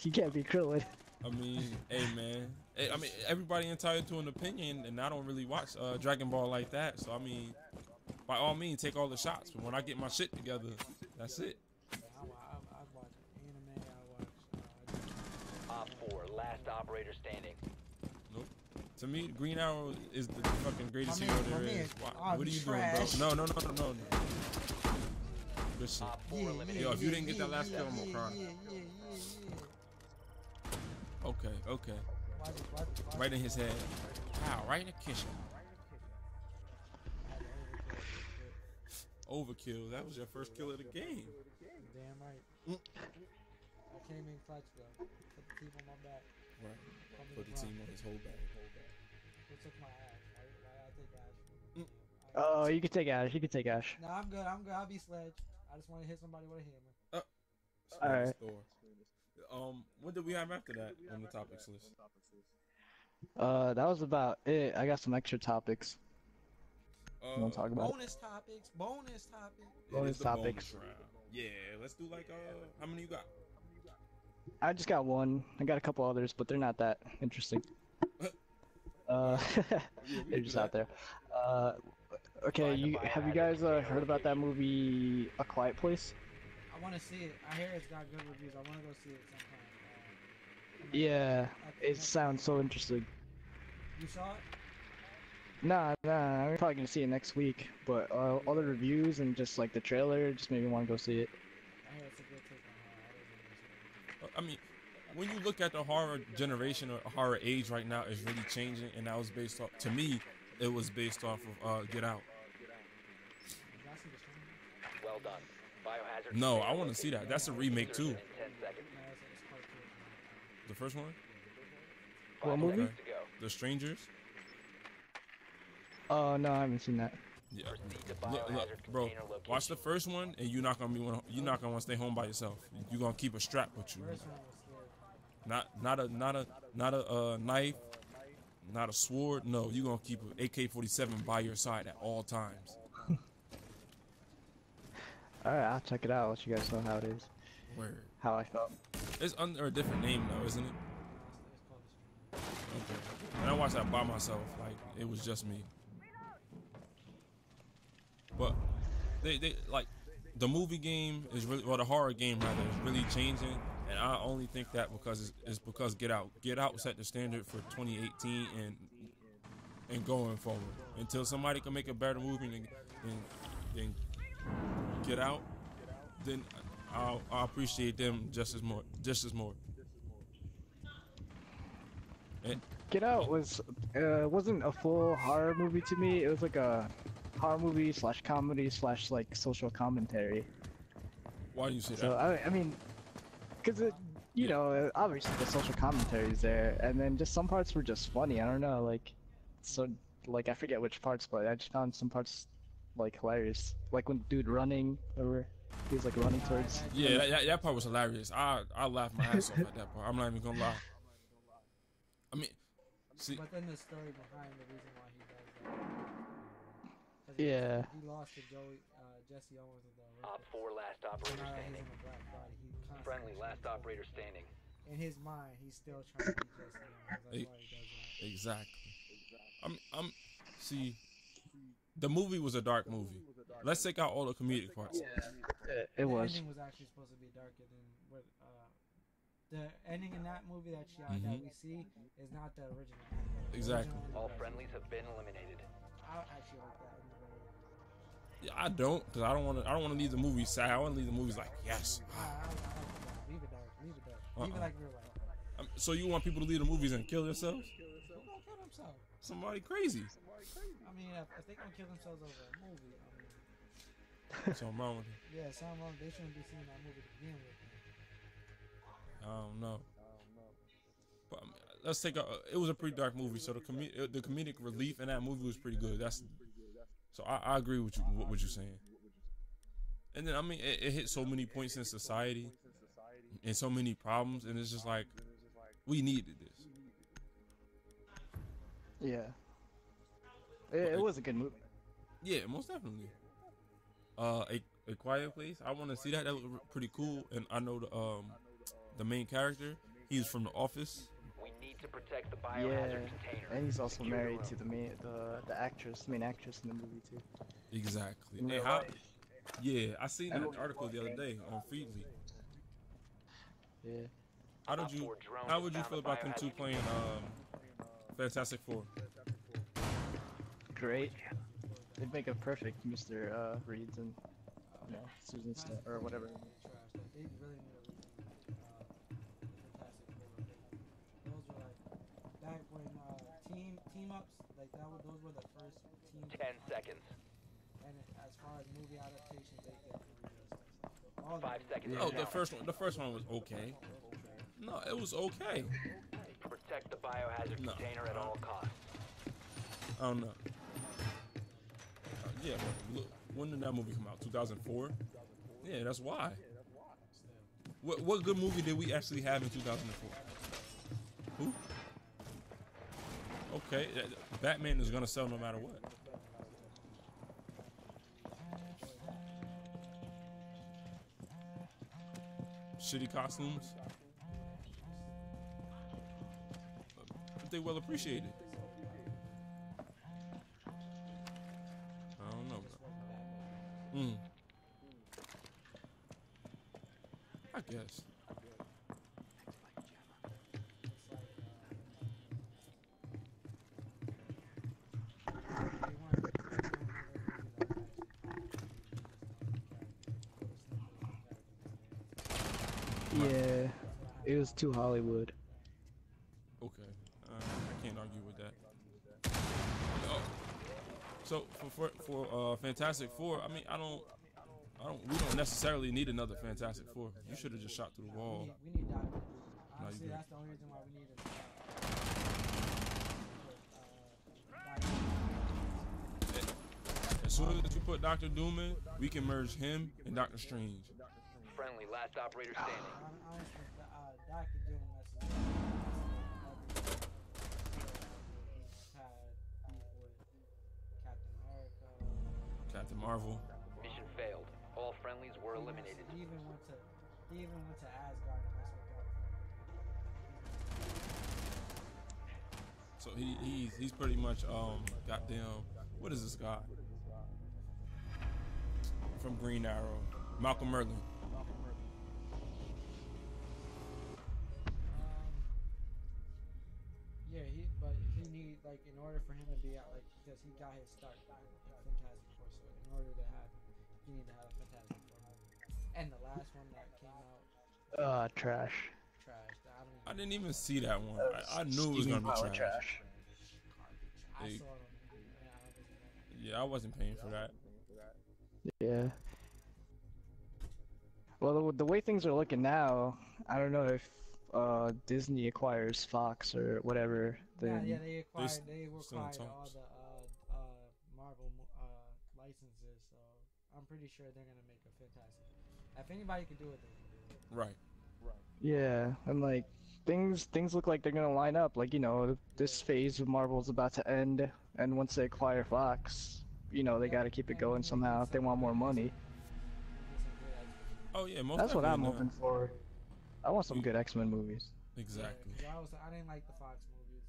You can't be Krillin. I mean, hey man. Hey, I mean, everybody entitled to an opinion, and I don't really watch Dragon Ball like that. So I mean, by all means, take all the shots. But when I get my shit together, that's it. I watch anime. I watch. Op 4, last operator standing. Nope. To me, Green Arrow is the fucking greatest My hero man, there my is. man. Why, Oh, what are you trash. doing, bro? No. Good shit. Op 4 eliminated. Yo, if you didn't get that last kill, I'm gonna cry. Okay. Watch. Right in his head. Wow, right in the kitchen. Overkill. That was your first kill of the game. Damn right. I came in clutch though. Put the team on my back. Right. Come in Put the front. team on his whole back. Who took my ash? I take ash. Oh, you can take Ash. You can take Ash. No, I'm good. I'll be Sledge. I just want to hit somebody with a hammer. Alright. What did we have after that on the topics list? That was about it. I got some extra topics. You want to talk about? Bonus topics. Bonus topics. Bonus topics. Round. Yeah, let's do like how many you got? I just got one. I got a couple others, but they're not that interesting. Yeah, They're just out there. Okay, have you guys heard about that movie, A Quiet Place? I want to see it. I hear it's got good reviews. I want to go see it sometime. Yeah, it sounds so interesting. You saw it? Nah, I'm probably gonna see it next week. But all the reviews and just like the trailer just made me want to go see it. I hear it's a good take on horror. I mean, when you look at the horror generation or horror age right now, it's really changing, and that was based off. To me, it was based off of Get Out. Well done. Biohazard. No, I want to see that. That's a remake too. In 10 seconds. The first one, What 5 movie? seconds to go. The Strangers. Oh no, I haven't seen that. Yeah, Proceed to look, biohazard bro. container location. Watch the first one, and you're not gonna want to stay home by yourself. You're gonna keep a strap with you. First one was scary. Not a knife, not a sword. No, you're gonna keep an AK-47 by your side at all times. Alright, I'll check it out. Let you guys know how it is. Word. How I felt. It's under a different name though, isn't it? It's called The Okay. And I watched that by myself. Like it was just me. But they like the movie game is really, well, the horror game rather is really changing, and I only think that because it's because Get Out set the standard for 2018 and going forward. Until somebody can make a better movie than Get Out, then I'll appreciate them just as more. And Get Out was wasn't a full horror movie to me. It was like a horror movie / comedy / like social commentary. why do you say So that? I mean, because you know, obviously the social commentary is there, and then just some parts were just funny. I don't know, like, so like I forget which parts, but I just found some parts like hilarious. Like when dude running, or he was like running towards. Yeah, that part was hilarious. I laughed my ass off at that part. I'm not even gonna lie. I mean, see, But then the story behind the reason why he does that. 'Cause Yeah. He lost to Jesse Owens with the Op 4, last operator now that he's standing. in a black body, he constantly Friendly, last changes. operator standing. In his mind, he's still trying to be Jesse Owens. That's why he does that. exactly. See, the movie was a dark movie. Let's take out all the comedic parts. It The was. ending was actually supposed to be darker than what the ending in that movie that we see is not the original. The Exactly. original ending All was- friendlies have been eliminated. I actually like that ending better. Yeah, I don't, cause I don't want to leave the movie sad. I want to leave the movies like yes. I like that. Leave it dark. Leave it dark. Leave it Uh-uh. like real life. So you want people to leave the movies and kill themselves? Who gonna kill themselves? Somebody crazy. I mean, if they gonna kill themselves over a movie, I mean, Something wrong with it. yeah, something wrong. They shouldn't be seeing that movie to begin with. I don't know. But let's take it was a pretty dark movie, so the comedic relief in that movie was pretty good. So I agree with you what you're saying. And then I mean it hit so many points in society and so many problems, and it's just like we needed this. Yeah. It was a good movie. Yeah, most definitely. A Quiet Place. I want to see that. That look pretty cool. And I know the main character. He's from The Office. We need to protect the Yeah, biohazard container. and he's also Secure the married room. to the main actress in the movie too. Exactly. In Hey, real how? life. Yeah, I seen that article the other day on Feedly. Yeah. How Op 4 drone How has would you found feel the about them two biohazard playing Fantastic Four? Great. They'd make a perfect Mr. Reeds and Susan Star or whatever. Trash. Like, they really need to rethink Fantastic Four. Those were like back when team ups like those were the first team. 10 seconds. And as far as movie adaptations, they get all 5 seconds. Oh, to count. the first one was okay. No, it was okay. Protect the biohazard No. container at all costs. I don't know. Yeah, but look, when did that movie come out? 2004. Yeah, that's why. What good movie did we actually have in 2004? Who? Okay, Batman is gonna sell no matter what. Shitty costumes, but they well appreciated. I don't know, bro. I guess. Yeah, it was too Hollywood. Okay, I can't argue with that. Oh. So for Fantastic Four, I mean, we don't necessarily need another Fantastic Four. You should have just shot through the wall. We need Doctor. No, Honestly, you that's the only reason why we need As soon as you put Doctor Doom in, we can merge him and Doctor Strange. Friendly, last operator standing. honestly, Doctor Doom messes Captain America. Captain Marvel. Mission failed. All friendlies were eliminated. He even went to Asgard and messed with them. So he's pretty much goddamn, what is this guy from Green Arrow? Malcolm Merlin. Yeah, he need like in order for him to be out like because he got his start in Fantastic Four, so in order to have you need to have a Fantastic Four. And the last one that came out, Trash. trash. I didn't even see that one. I knew it was gonna be trash. I Hey. saw it on the Yeah, I wasn't paying for that. Yeah. Well, the way things are looking now, I don't know if Disney acquires Fox or whatever. Then yeah, they acquired still in all talks. the Marvel licenses, so I'm pretty sure they're gonna make a fantastic. If anybody can do it, they can do it. Right. yeah, and like things look like they're gonna line up. Like this phase of Marvel's about to end, and once they acquire Fox, they got to keep it going somehow if they want more money. Oh yeah, most That's what I'm definitely, hoping for. I want some good X-Men movies. Exactly. I didn't like the Fox movies.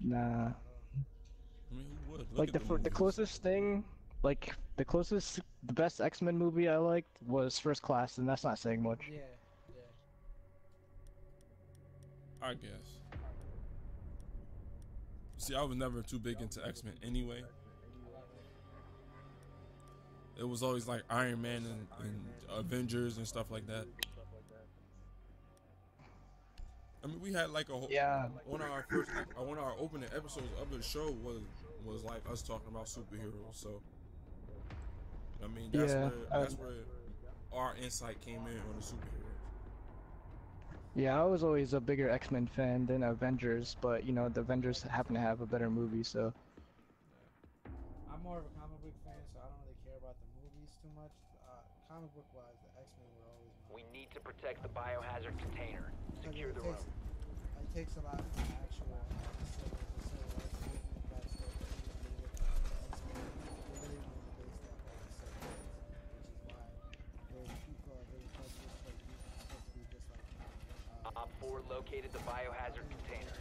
Nah. I mean, who would? Look Like at the movies. closest thing, the best X-Men movie I liked was First Class, and that's not saying much. Yeah. I guess. See, I was never too big into X-Men anyway. It was always like Iron Man and Avengers and stuff like that. I mean, we had like a whole one of our opening episodes of the show was like us talking about superheroes. So I mean, that's where our insight came in on the superheroes. Yeah, I was always a bigger X-Men fan than Avengers, but the Avengers happen to have a better movie, so. I'm more of a comic book fan, so I don't really care about the movies too much. Comic book wise, the X-Men were always. We need to protect the biohazard container. Secure the room. It takes a lot of actual located the biohazard container.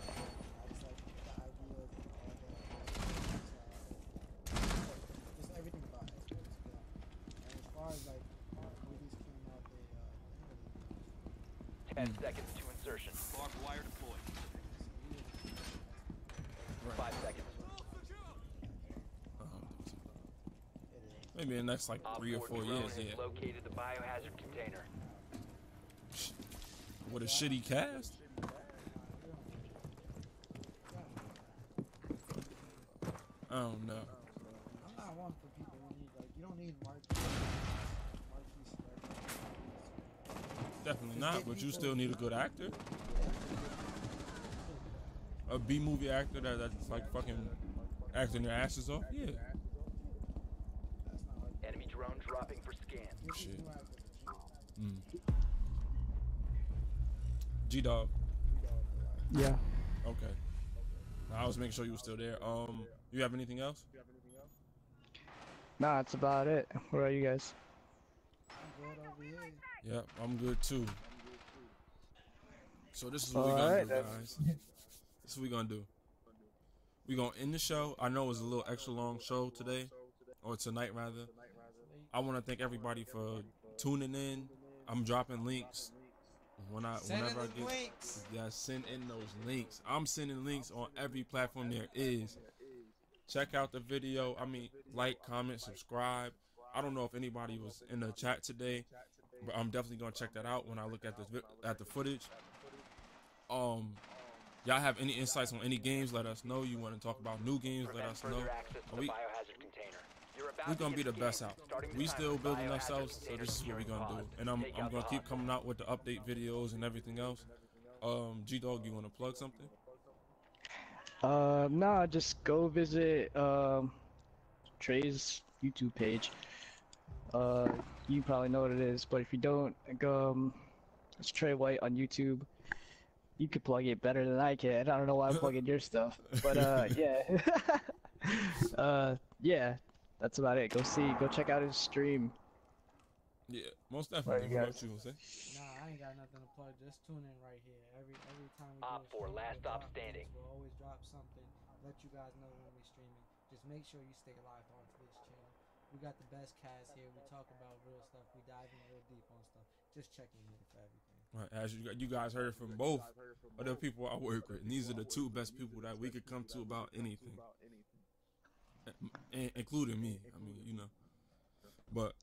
I just like the idea of just everything about it. And as far as like movies came out, they didn't 10 seconds to insertion. Barbed wire deployed. 5 seconds. Maybe in the next like Op 3 or 4 drone years, has yeah. located the biohazard container. With a shitty cast. I don't know. I'm not one for people who need like you don't need marquee Definitely not, but you still need a good actor. A B movie actor that's like fucking acting their asses off. Yeah. Enemy drone dropping for scan. Shit. G-doog. Yeah. Okay. I was making sure you were still there. You have anything else? Nah, that's about it. What are you guys? I'm good over here. Yep, I'm good too. So this is what we're gonna Alright, do, guys. This is what we're gonna do. We're gonna end the show. I know it's a little extra long show today, or tonight rather. I want to thank everybody for tuning in. I'm dropping links whenever I get. Links. Yeah, send in those links. I'm sending links on every platform there is. Check out the video. I mean, like, comment, subscribe. I don't know if anybody was in the chat today, but I'm definitely gonna check that out when I look at the footage. Y'all have any insights on any games? Let us know. You want to talk about new games? Let us know. We're gonna be the best out. We still building ourselves, so this is what we're gonna do. And I'm gonna keep coming out with the update videos and everything else. G-doog, you wanna plug something? Nah, just go visit Trey's YouTube page. You probably know what it is, but if you don't, it's Trey White on YouTube. You could plug it better than I can. I don't know why I'm plugging your stuff, but yeah. Yeah, that's about it. Go check out his stream. Yeah, most definitely. What about you, Jose? Nah, I ain't got nothing to plug. Just tune in right here. Every time we Op do a 4, stream, last we'll stop drop standing. things. We'll always drop something. Let you guys know when we're streaming. Just make sure you stay locked onto this channel. We got the best cast here. We talk about real stuff. We dive in real deep on stuff. Just checking in for everything. Right, as you guys heard from both of the people I work with, and these are the two best people that we could come to about anything, including me. I mean, you know. But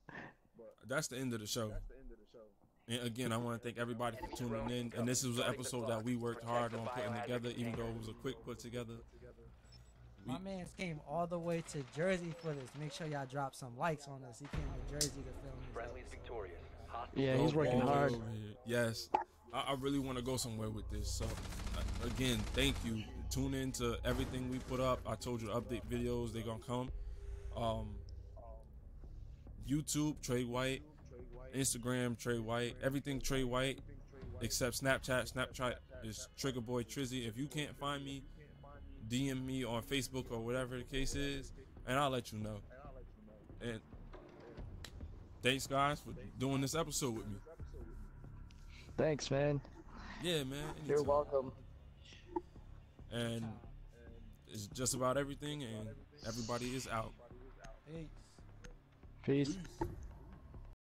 that's the end of the show. And again, I want to thank everybody for tuning in. And this was an episode that we worked hard on putting together, even though it was a quick put together. My man came all the way to Jersey for this. Make sure y'all drop some likes on us. He came to Jersey to film this Friendly's episode. victorious. Yeah, he's working hard. Yes, I really want to go somewhere with this. So, again, thank you. Tune in to everything we put up. I told you to update videos. They're going to come. YouTube, Trey White. Instagram, Trey White. Everything Trey White except Snapchat. Snapchat is Trigger Boy Trizzy. If you can't find me, DM me on Facebook or whatever the case is, and I'll let you know. And thanks, guys, for doing this episode with me. Thanks, man. Yeah, man. You're Anytime. welcome. And it's just about everything, and everybody is out. Peace. Peace. Peace.